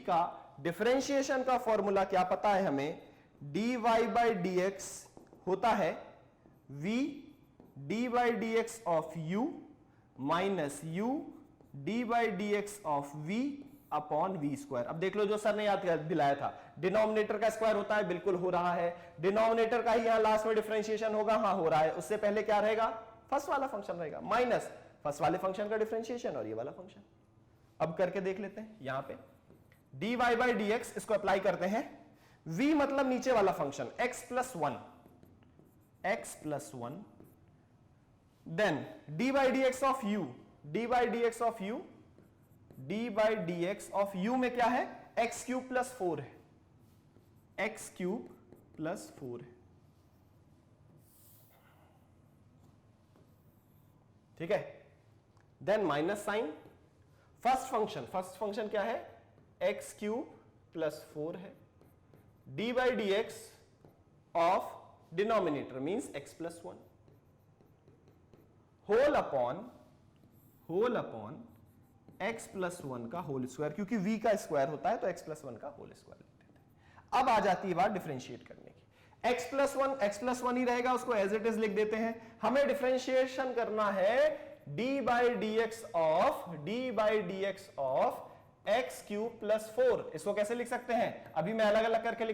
का डिफरेंशिएशन का फॉर्मूला क्या पता है हमें? dy/dx होता है v d/dx of u minus u d/dx of v upon v²। अब देख लो, जो सर ने याद दिलाया था, डिनोमिनेटर का स्क्वायर होता है, बिल्कुल हो रहा है। डिनोमिनेटर का ही यहां लास्ट में डिफरेंशिएशन होगा, हाँ हो रहा है। उससे पहले क्या रहेगा? फर्स्ट वाला फंक्शन रहेगा माइनस फर्स्ट वाले फंक्शन का डिफरेंशिएशन और ये वाला फंक्शन। अब करके देख लेते हैं। यहां पे dy/dx इसको अप्लाई करते हैं। v मतलब नीचे वाला function x + 1, then d/dx of u, d/dx of u में क्या है? x³ + 4 है, x³ + 4 है। ठीक है, then minus sign. First function क्या है? x³ + 4 है, d/dx of denominator means x + 1 whole upon x + 1 का होल स्क्वायर, क्योंकि v का स्क्वायर होता है तो x + 1 का होल स्क्वायर लिख देते हैं। अब आ जाती है बात डिफरेंशिएट करने की। x + 1 ही रहेगा, उसको एज इट इज लिख देते हैं। हमें डिफरेंशिएशन करना है d/dx ऑफ x³ + 4। इसको कैसे लिख सकते हैं? अभी मैं अलग अलग करके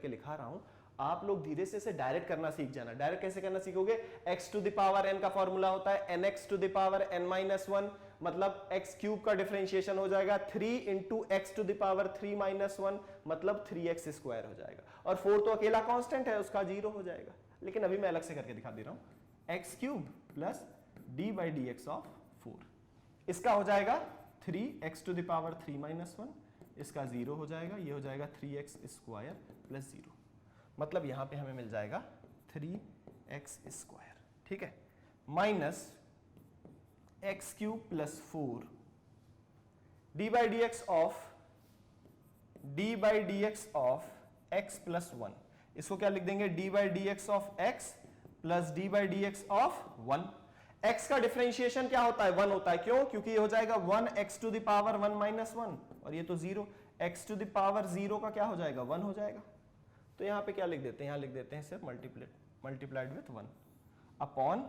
लिखा रहा हूं, आप लोग धीरे से इसे डायरेक्ट करना सीख जाना। डायरेक्ट कैसे करना सीखोगे? x⁴n का फॉर्मूला होता है nx⁻n-1, मतलब x³ का डिफरेंशिएशन हो जाएगा 3 × x⁻3 - 1, मतलब 3x² हो जाएगा। और 4 तो अकेला कांस्टेंट है, उसका 0 हो जाएगा। लेकिन अभी मैं अलग से करके दिखा दे रहा हूं। x³ + d/dx ऑफ 4, इसका हो जाएगा 3x⁻3 - 1, इसका 0 हो जाएगा, ये हो जाएगा 3x² + 0, मतलब यहां पे हमें मिल जाएगा 3x²। ठीक है, minus x³ + 4 d/dx of x + 1। इसको क्या लिख देंगे? d/dx of x + d/dx of 1। x का डिफरेंशिएशन क्या होता है? 1 होता है। क्यों? क्योंकि ये हो जाएगा 1x⁻1 - 1 और ये तो 0, x⁻0 का क्या हो जाएगा? 1 हो जाएगा। तो यहां पे क्या लिख देते हैं? यहां लिख देते हैं सिर्फ मल्टीप्लाइड विथ 1 अपॉन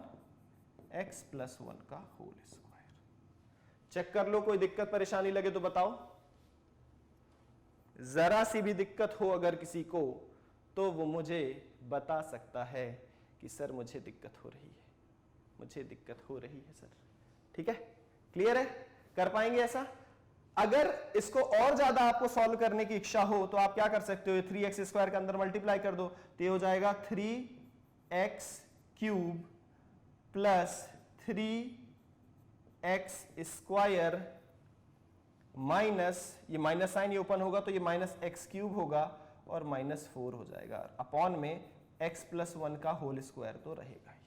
x + 1 का होल स्क्वायर। चेक कर लो, कोई दिक्कत परेशानी लगे तो बताओ। जरा सी भी दिक्कत हो अगर किसी को, तो वो मुझे बता सकता है कि सर मुझे दिक्कत हो रही है, मुझे दिक्कत हो रही है सर। ठीक है, क्लियर है? कर पाएंगे ऐसा? अगर इसको और ज्यादा आपको सॉल्व करने की इच्छा हो तो आप क्या कर सकते हो, 3x स्क्वायर के अंदर मल्टीप्लाई कर दो, तो ये हो जाएगा 3x cube plus 3x square minus, ये माइनस साइन ये ओपन होगा तो ये माइनस एक्स क्यूब होगा और -4 हो जाएगा, अपॉन में x प्लस 1 का होल स्क्वायर तो रहेगा ही।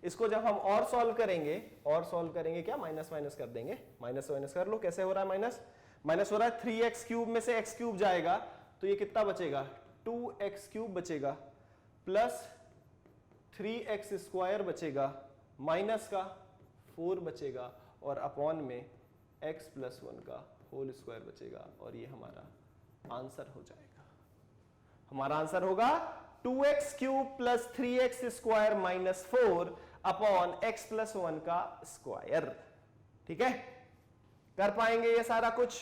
इसको जब हम और सॉल्व करेंगे क्या, माइनस माइनस कर देंगे, माइनस माइनस कर लो, कैसे हो रहा है माइनस, माइनस हो रहा है, 3x क्यूब में से x क्यूब जाएगा तो ये कितना बचेगा, 2x क्यूब बचेगा, प्लस 3x स्क्वायर बचेगा, माइनस का 4 बचेगा और अपॉन में x प्लस 1 का होल स्क्वायर बचेगा, और ये हमारा आंसर हो जाएगा। हमारा आंसर होगा 2x cube plus 3x square minus 4 upon x plus 1 का स्क्वायर। ठीक है, कर पाएंगे ये सारा कुछ?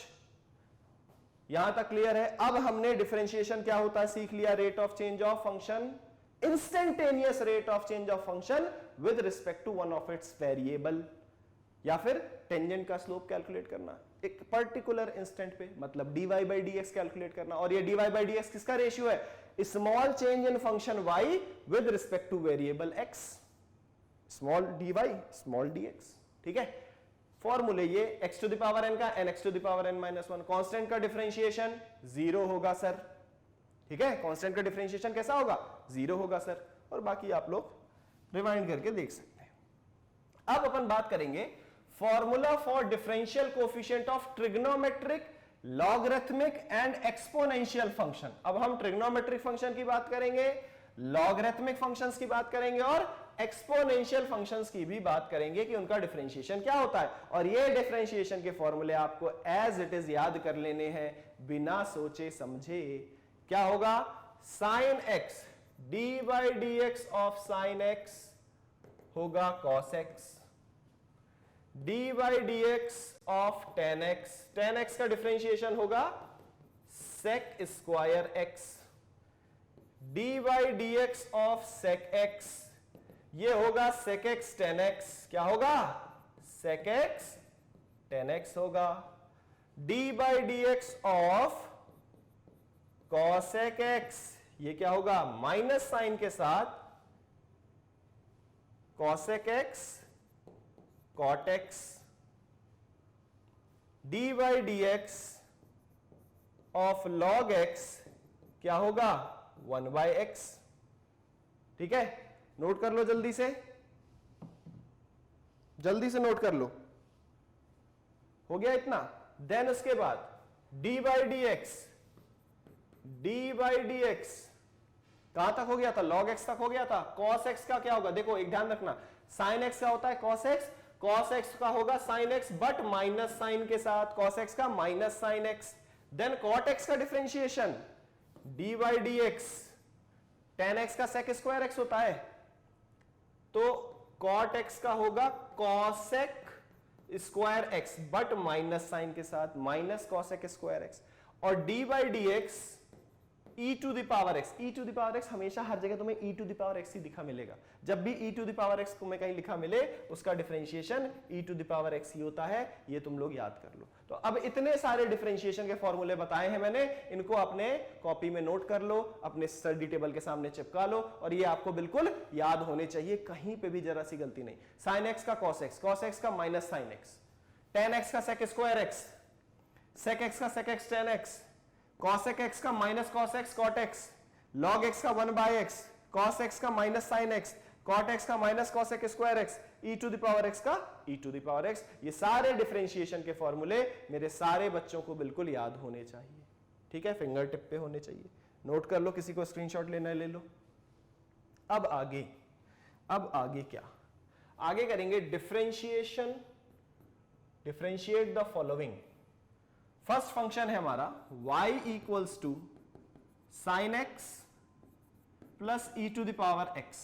यहां तक क्लियर है? अब हमने डिफरेंशिएशन क्या होता है सीख लिया, rate of change of function, instantaneous rate of change of function with respect to one of its variable, या फिर टेंजेंट का स्लोप कैलकुलेट करना एक पर्टिकुलर इंस्टेंट पे, मतलब dy by dx कैलकुलेट करना। और ये dy by dx किसका रेशियो है, small change in function y with respect to variable x, small dy small dx। ठीक है, फॉर्मूले ये x to the power n का n x to the power n minus 1, constant का differentiation 0 होगा sir. ठीक है, कांस्टेंट का डिफरेंशिएशन कैसा होगा, 0 होगा सर, और बाकी आप लोग रिवाइंड करके देख सकते हैं। अब अपन बात करेंगे formula for differential coefficient of trigonometric, logarithmic and exponential function. अब हम ट्रिग्नोमेट्रिक फंक्शन की बात करेंगे, लॉगरिथमिक फंक्शंस की बात करेंगे और एक्सपोनेंशियल फंक्शंस की भी बात करेंगे कि उनका डिफरेंशिएशन क्या होता है। और ये डिफरेंशिएशन के फॉर्मूले आपको एज इट इज याद कर लेने हैं बिना सोचे समझे। क्या होगा, sine x, D by D x of sine X होगा cos X, dy dx of tan x, tan x का डिफरेंशिएशन होगा sec square x, dy dx of sec x ये होगा sec x tan x, क्या होगा, sec x tan x होगा, dy dx of cosec x ये क्या होगा, माइनस साइन के साथ cosec x cot x, dy dx of log x क्या होगा, 1 by x। ठीक है, नोट कर लो जल्दी से नोट कर लो, हो गया इतना। देन उसके बाद dy dx कहां तक हो गया था, log x तक हो गया था। cos x का क्या होगा, देखो एक ध्यान रखना, sin x का होता है cos x, cos x का होगा sin x but minus sign के साथ, cos x का minus sin x। Then cot x का differentiation dy dx, tan x का sec स्क्वायर x होता है, तो cot x का होगा cosec square x but minus sign के साथ, माइनस cosec स्क्वायर x। और dy dx e to the power x, e to the power x हमेशा हर जगह तुम्हें e to the power x ही दिखा मिलेगा। जब भी e to the power x को मैं कहीं लिखा मिले उसका differentiation e to the power x ही होता है, ये तुम लोग याद कर लो। तो अब इतने सारे डिफरेंशिएशन के फॉर्मूले बताए हैं मैंने, इनको अपने कॉपी में नोट कर लो, अपने स्टडी टेबल के सामने चिपका लो, और ये आपको बिल्कुल याद होने चाहिए, कहीं पे भी जरा सी गलती नहीं। sin x का cos x, cos x का minus sin x, tan x का sec square x, sec x का sec x tan x, cosec x का minus cos x cot x, log x का 1 by x, cos x का minus sin x, cot x का minus cosec square x, e to the power x का e to the power x। ये सारे differentiation के फॉर्मूले मेरे सारे बच्चों को बिल्कुल याद होने चाहिए। ठीक है, फिंगर टिप पे होने चाहिए, नोट कर लो, किसी को स्क्रीनशॉट लेना है ले लो। अब आगे क्या, आगे करेंगे differentiation, differentiate the following. First function है हमारा y equals to sine x plus e to the power x।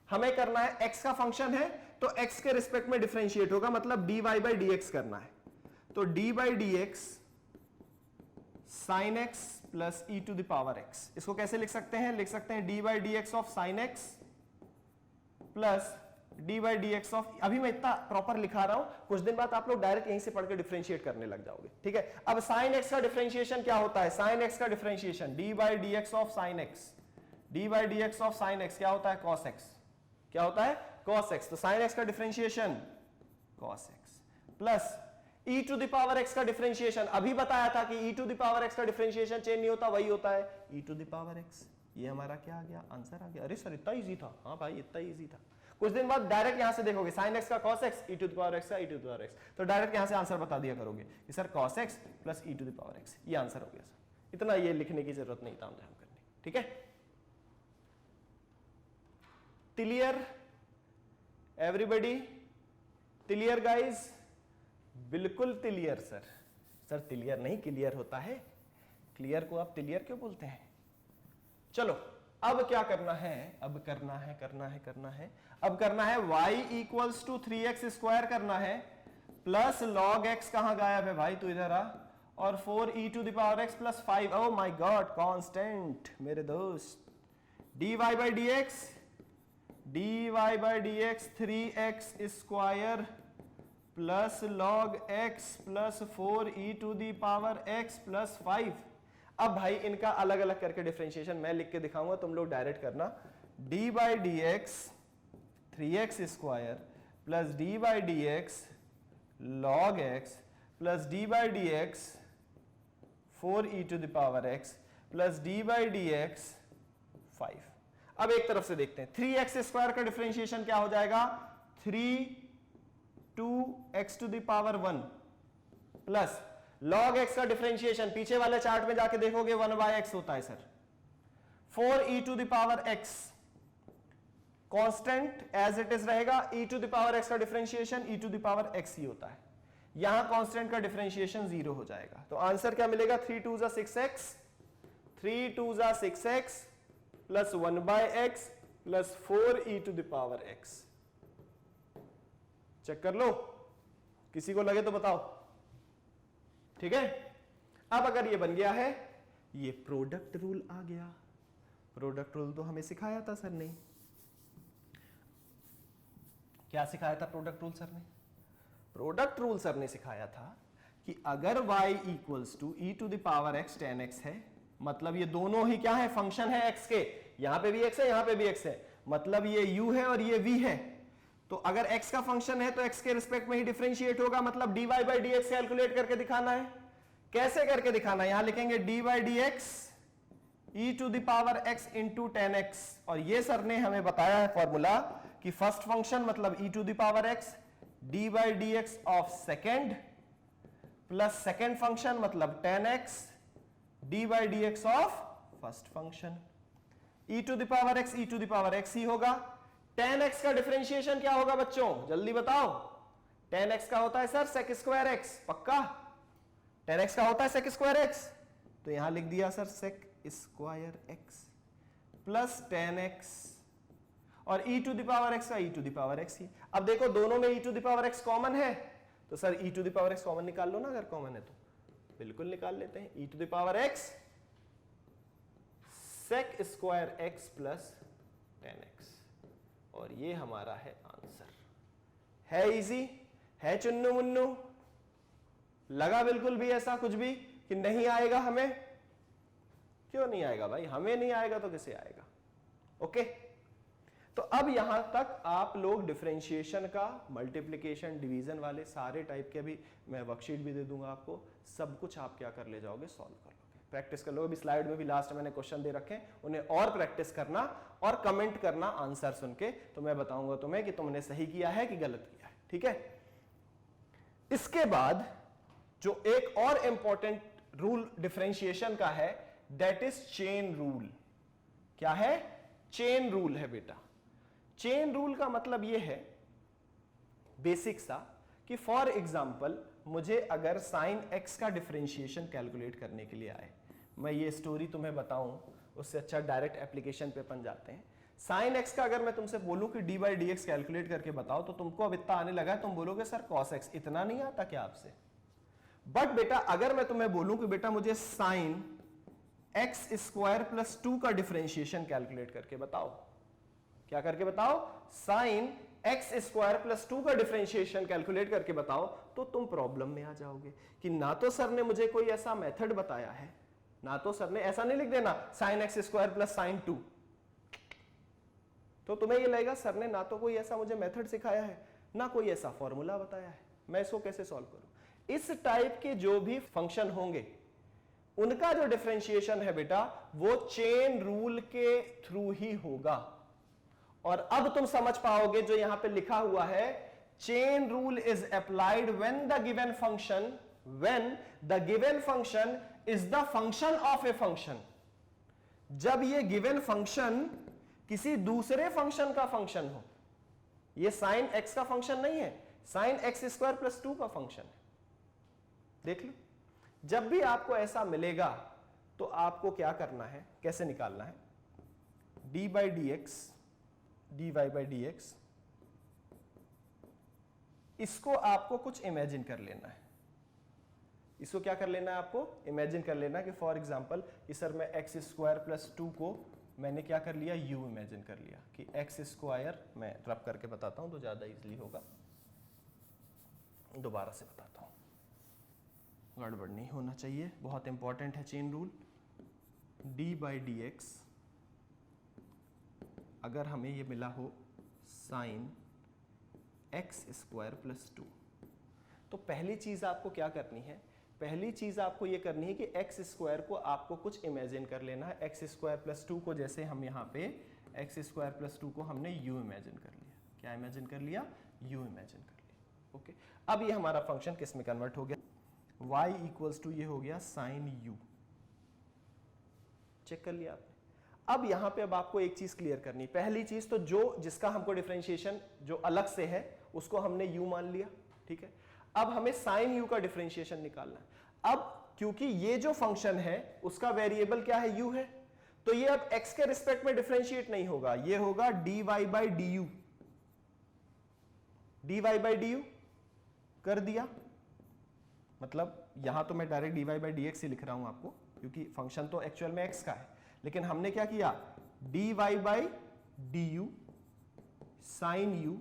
हमें करना है x का फंक्शन है तो x के रिस्पेक्ट में डिफरेंशिएट होगा, मतलब dy by dx करना है। तो dy by dx sine x plus e to the power x, इसको कैसे लिख सकते हैं, लिख सकते हैं dy by dx of sine x plus d by D x of, अभी मैं इतना प्रॉपर लिखा रहा हूं, कुछ दिन बाद आप लोग डायरेक्ट यहीं से पढ़ के डिफरेंशिएट करने लग जाओगे, ठीक है। अब साइन एक्स का डिफरेंशिएशन क्या होता है, साइन एक्स का differentiation d by D x of sine x, D by D x of sine x क्या होता है, कॉस एक्स, क्या होता है, कॉस एक्स। तो साइन एक्स का differentiation cos x plus e to the power x का डिफरेंशिएशन, अभी बताया था कि e to the power x का डिफरेंशिएशन चेंज नहीं होता, वही होता है e to the power x। ये हमारा क्या आ गया, आंसर आ गया। अरे सर इतना इजी था, हाँ भाई इतना इजी था। कुछ दिन बाद डायरेक्ट यहां से देखोगे sin x का cos x, e to the power x का e to the power x, तो डायरेक्ट यहां से आंसर बता दिया करोगे कि sir cos x plus e to the power x, ये आंसर हो गया सर। इतना ये लिखने की जरूरत नहीं था हम करने, ठीक है। क्लियर एवरीबॉडी, क्लियर गाइज, बिल्कुल क्लियर सर। सर क्लियर नहीं क्लियर होता है, क्लियर को आप क्लियर क्यों बोलते हैं। चलो अब क्या करना है, अब करना है अब करना है y equals to 3x square करना है प्लस log x, कहां गायब है भाई, तू इधर आ, और 4e to the power x plus 5, oh my God constant मेरे दोस्त, dy by D x 3x square plus log x plus 4e to the power x plus 5। अब भाई इनका अलग अलग करके डिफरेंशिएशन मैं लिख के दिखाऊंगा, तुम लोग डायरेक्ट करना। d by D x 3x square plus d by D x log x plus d by D x 4e to the power x plus d by D x 5। अब एक तरफ से देखते हैं, 3x स्क्वायर का differentiation क्या हो जाएगा, 2x to the power 1 plus log x का डिफरेंशिएशन पीछे वाले चार्ट में जाके देखोगे 1 बाय x होता है sir, 4e to the power x constant as it is रहेगा, e to the power x का differentiation e to the power x ही होता है, यहां कांस्टेंट का डिफरेंशिएशन 0 हो जाएगा। तो आंसर क्या मिलेगा, 3 2 6x, 3 2 6x plus 1 by x plus 4e to the power x। Check कर लो, किसी को लगे तो बताओ, ठीक है। अब अगर ये बन गया है, ये प्रोडक्ट रूल आ गया। प्रोडक्ट रूल तो हमें सिखाया था सर ने, क्या सिखाया था प्रोडक्ट रूल सर ने, प्रोडक्ट रूल सर ने सिखाया था कि अगर y equals to e to the power x tan x है, मतलब ये दोनों ही क्या है, फंक्शन है x के, यहां पे भी x है यहां पे भी x है, मतलब ये u है और ये v है। तो अगर x का फंक्शन है तो x के रिस्पेक्ट में ही डिफरेंशिएट होगा, मतलब dy by D x calculate करके दिखाना है। कैसे करके दिखाना है, यहां लिखेंगे dy by D X e to the power x into tan X, और ये सर ने हमें बताया है फॉर्मूला कि फर्स्ट फंक्शन मतलब e to the power x, dy by D x of second plus second function मतलब tan X dy by D x of first function, e to the power x e to the power x ही होगा। tan x का differentiation क्या होगा बच्चों, जल्दी बताओ। tan x का होता है सर sec स्क्वायर x, पक्का tan x का होता है sec स्क्वायर x, तो यहां लिख दिया sir sec square x plus tan x, और e to the power x का e to the power x ही। अब देखो दोनों में e to the power x common है, तो sir e to the power x common निकाल लो ना, अगर कॉमन है तो बिल्कुल निकाल लेते हैं। e to the power x sec square x plus tan x, और ये हमारा है आंसर। है इजी, है चुन्नू मुन्नू, लगा बिल्कुल भी ऐसा कुछ भी कि नहीं आएगा हमें, क्यों नहीं आएगा भाई, हमें नहीं आएगा तो किसे आएगा। ओके, तो अब यहां तक आप लोग डिफरेंशिएशन का, मल्टीप्लिकेशन, डिवीजन वाले सारे टाइप के, अभी मैं वर्कशीट भी दे दूंगा आपको, सब कुछ आप क्या कर ले जाओगे, सॉल्व कर लोगे, प्रैक्टिस कर लोगे। अभी स्लाइड में भी लास्ट मैंने क्वेश्चन दे रखे हैं, उन्हें और प्रैक्टिस करना और कमेंट करना आंसर सुन के, तो मैं बताऊंगा तुम्हें कि तुमने सही किया है कि गलत किया है, ठीक है। इसके बाद जो एक और इंपॉर्टेंट रूल डिफरेंशिएशन का है, दैट इज चेन रूल। क्या है, चेन रूल है बेटा। चेन रूल का मतलब यह है बेसिक सा कि फॉर एग्जाम्पल मुझे अगर साइन एक्स का डिफरेंशिएशन कैलकुलेट करने के लिए आए, मैं ये स्टोरी तुम्हें बताऊं, उससे अच्छा डायरेक्ट एप्लीकेशन पे अपन जाते हैं। साइन एक्स का अगर मैं तुमसे बोलूं कि D by D x calculate करके बताओ, तो तुमको अब इतना आने लगा है, तुम बोलोगे सर कॉस एक्स, इतना नहीं आता क्या आपसे। बट बेटा अगर मैं तुम्हें बोलूं कि बेटा मुझे साइन एक्स स्क्वायर प्लस 2 का डिफरेंशिएशन कैलकुलेट करके बताओ, क्या करके बताओ, साइन एक्स स्क्वायर प्लस 2 का डिफरेंशिएशन कैलकुलेट करके बताओ, तो तुम प्रॉब्लम में आ जाओगे कि ना तो सर ने मुझे कोई ऐसा मेथड बताया है, ना तो सर ने, ऐसा नहीं लिख देना sine x square plus sign 2, तो तुम्हें ये लगेगा सर ने ना तो कोई ऐसा मुझे मेथड सिखाया है, ना कोई ऐसा फॉर्मूला बताया है, मैं इसको कैसे सॉल्व करूं। इस टाइप के जो भी फंक्शन होंगे उनका जो डिफरेंशिएशन है बेटा वो चेन रूल के थ्रू ही होगा। और अब तुम समझ पाओगे जो यहां पे लिखा हुआ है, chain rule is applied when the given function is the function of a function. जब ये गिवन फंक्शन किसी दूसरे फंक्शन का फंक्शन हो, ये साइन एक्स का फंक्शन नहीं है, साइन एक्स स्क्वायर प्लस 2 का फंक्शन है। देख लो, जब भी आपको ऐसा मिलेगा तो आपको क्या करना है, कैसे निकालना है, d by D x dy by D x, इसको आपको कुछ इमेजिन कर लेना है। इसको क्या कर लेना है, आपको इमेजिन कर लेना है कि फॉर एग्जांपल कि सर मैं एक्स स्क्वायर प्लस 2 को मैंने क्या कर लिया, u इमेजिन कर लिया कि एक्स स्क्वायर, मैं रब करके बताता हूं तो ज्यादा इजीली होगा, दोबारा से बताता हूं, गड़बड़ नहीं होना चाहिए, बहुत इंपॉर्टेंट है chain rule. D by D x अगर हमें ये मिला हो साइन एक्स स्क्वायर प्लस 2, तो पहली चीज आपको क्या करनी है, पहली चीज आपको ये करनी है कि एक्स स्क्वायर को आपको कुछ इमेजिन कर लेना है। एक्स स्क्वायर प्लस 2 को, जैसे हम यहाँ पे एक्स स्क्वायर प्लस 2 को हमने u इमेजिन कर लिया, क्या इमेजिन कर लिया, u इमेजिन कर लिया। ओके, अब ये हमारा फंक्शन किस में कन्वर्ट हो गया, y इक्वल्स टू ये हो गया साइन u, चेक कर लिया आपने। अब यहां पे अब आपको एक चीज क्लियर करनी, पहली चीज तो जो जिसका हमको डिफरेंशिएशन जो अलग से है उसको हमने u मान लिया, ठीक है। अब हमें साइन u का डिफरेंशिएशन निकालना है। अब क्योंकि ये जो फंक्शन है उसका वेरिएबल क्या है, u है, तो ये अब x के रिस्पेक्ट में डिफरेंशिएट नहीं होगा, ये होगा dy by D U, dy by D U कर दिया, मतलब यहां तो मैं direct dy by D X ही लिख रहा हूं आपको, क्योंकि फंक्शन तो एक्चुअल में x का है, लेकिन हमने क्या किया, dy by D u sine u,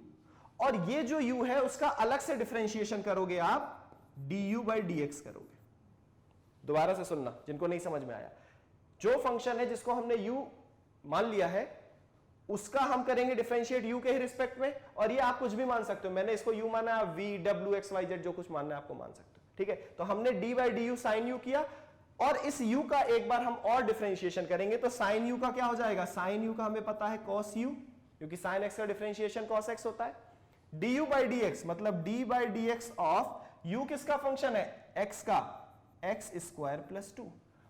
और ये जो u है उसका अलग से डिफरेंशिएशन करोगे आप, du बाई डी एक्स करोगे। दोबारा से सुनना जिनको नहीं समझ में आया, जो फंक्शन है जिसको हमने u मान लिया है उसका हम करेंगे डिफरेंशिएट u के ही रिस्पेक्ट में, और ये आप कुछ भी मान सकते हो, मैंने इसको u माना, v w x y z जो कुछ मानना है आपको मान सकते हो, ठीक है। तो हमने d by D u sine u किया, और इस u का एक बार हम और डिफरेंशिएशन करेंगे, तो साइन u का क्या हो जाएगा, साइन u का हमें पता है cos u, क्योंकि साइन x का डिफरेंशिएशन cos x होता है, du बाई डी एक्स मतलब d by D x of u किसका फंक्शन है, x का, x स्क्वायर प्लस 2,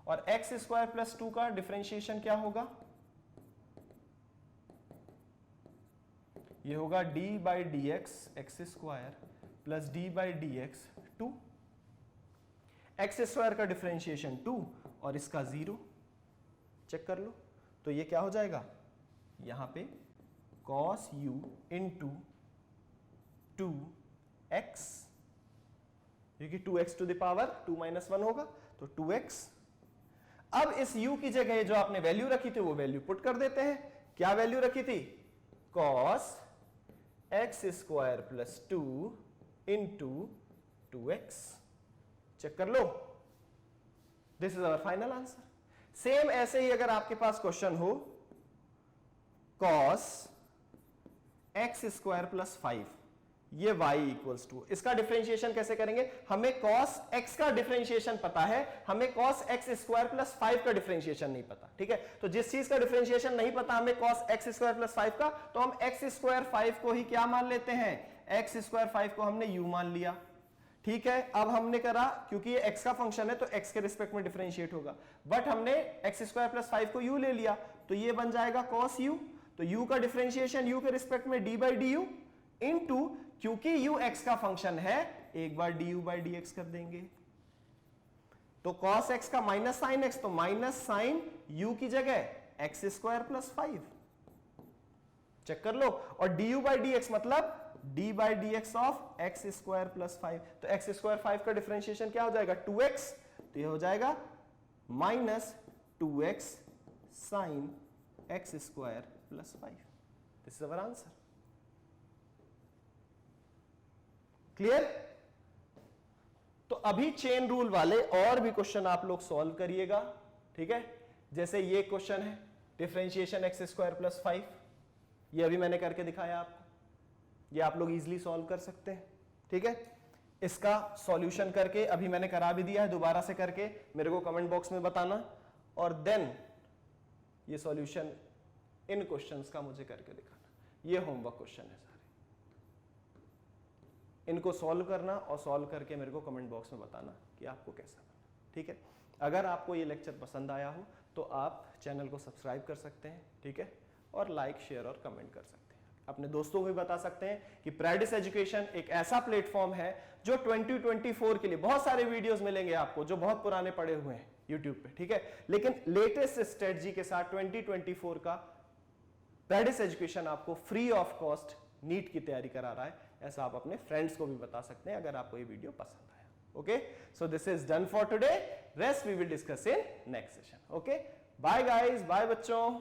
और x स्क्वायर प्लस 2 का डिफरेंशिएशन क्या होगा, ये होगा d by D x x square plus d by D x 2, x square का डिफरेंशिएशन 2 और इसका 0, चेक कर लो, तो ये क्या हो जाएगा, यहां पे cos u इंटू 2x, क्योंकि 2x to the power 2 minus 1 होगा, तो 2x। अब इस u की जगह जो आपने वैल्यू रखी थी वो वैल्यू पुट कर देते हैं, क्या वैल्यू रखी थी, cos x square plus 2 into 2x, check कर लो, this is our final answer. Same ऐसे ही अगर आपके पास क्वेश्चन हो cos x स्क्वायर प्लस 5, ये y इक्वल्स टू, इसका डिफरेंशिएशन कैसे करेंगे, हमें cos x का डिफरेंशिएशन पता है, हमें cos x स्क्वायर प्लस 5 का डिफरेंशिएशन नहीं पता, ठीक है। तो जिस चीज का डिफरेंशिएशन नहीं पता हमें cos x स्क्वायर प्लस 5 का, तो हम x स्क्वायर 5 को ही क्या मान लेते हैं, x स्क्वायर 5 को हमने u मान लिया, ठीक है। अब हमने करा, क्योंकि ये x का फंक्शन है तो x के रिस्पेक्ट में डिफरेंशिएट होगा, बट हमने x स्क्वायर प्लस 5 को u ले लिया, तो ये बन जाएगा cos u, तो u का डिफरेंशिएशन u के रिस्पेक्ट में d by D you into, क्योंकि u x का फंक्शन है एक बार du बाई डी एक्स कर देंगे, तो cos x का माइनस साइन x, तो माइनस साइन u की जगह x स्क्वायर प्लस 5, चेक कर लो, और du बाई डी एक्स मतलब d by D x of x square plus 5, तो x स्क्वायर 5 का डिफरेंशिएशन क्या हो जाएगा, 2x, तो ये हो जाएगा minus 2x sine x square plus 5, this is our answer. Clear? तो अभी चेन रूल वाले और भी क्वेश्चन आप लोग सॉल्व करिएगा, ठीक है? जैसे ये क्वेश्चन है डिफरेंशिएशन एक्स स्क्वायर प्लस 5, ये अभी मैंने करके दिखाया आपको, ये आप लोग इजीली सॉल्व कर सकते हैं, ठीक है? इसका सॉल्यूशन करके अभी मैंने करा भी दिया है, दोबारा से करके मेरे को कमेंट बॉक्स में बताना, और देन ये सॉल्यूशन इन क्वेश्चंस का मुझे करके दिखाना। ये होमवर्क क्वेश्चन है सारे, इनको सॉल्व करना और सॉल्व करके मेरे को कमेंट बॉक्स में बताना कि आपको कैसा बना, ठीक है? अगर आपको ये लेक्चर पसंद आया हो तो आप चैनल को सब्सक्राइब कर सकते हैं, ठीक है? और लाइक, शेयर और कमेंट कर सकते हैं। अपने दोस्तों को भी बता सकते हैं कि प्रेडिस एजुकेशन एक ऐसा प्लेटफॉर्म है जो 2024 के लिए बहुत सारे वीडियोस मिलेंगे आपको जो बहुत पुराने पड़े हुए हैं यूट्यूब पे, ठीक है? लेकिन लेटेस्ट स्ट्रेटजी के साथ 2024 का प्रेडिस एजुकेशन आपको फ्री ऑफ कॉस्ट नीट की तैयारी करा रहा है। ऐसा आप अपने फ्रेंड्स को भी बता सकते हैं अगर आपको ये वीडियो पसंद आया। Okay, so this is done for today, rest we will discuss in next session. Okay, bye guys, bye बच्चों।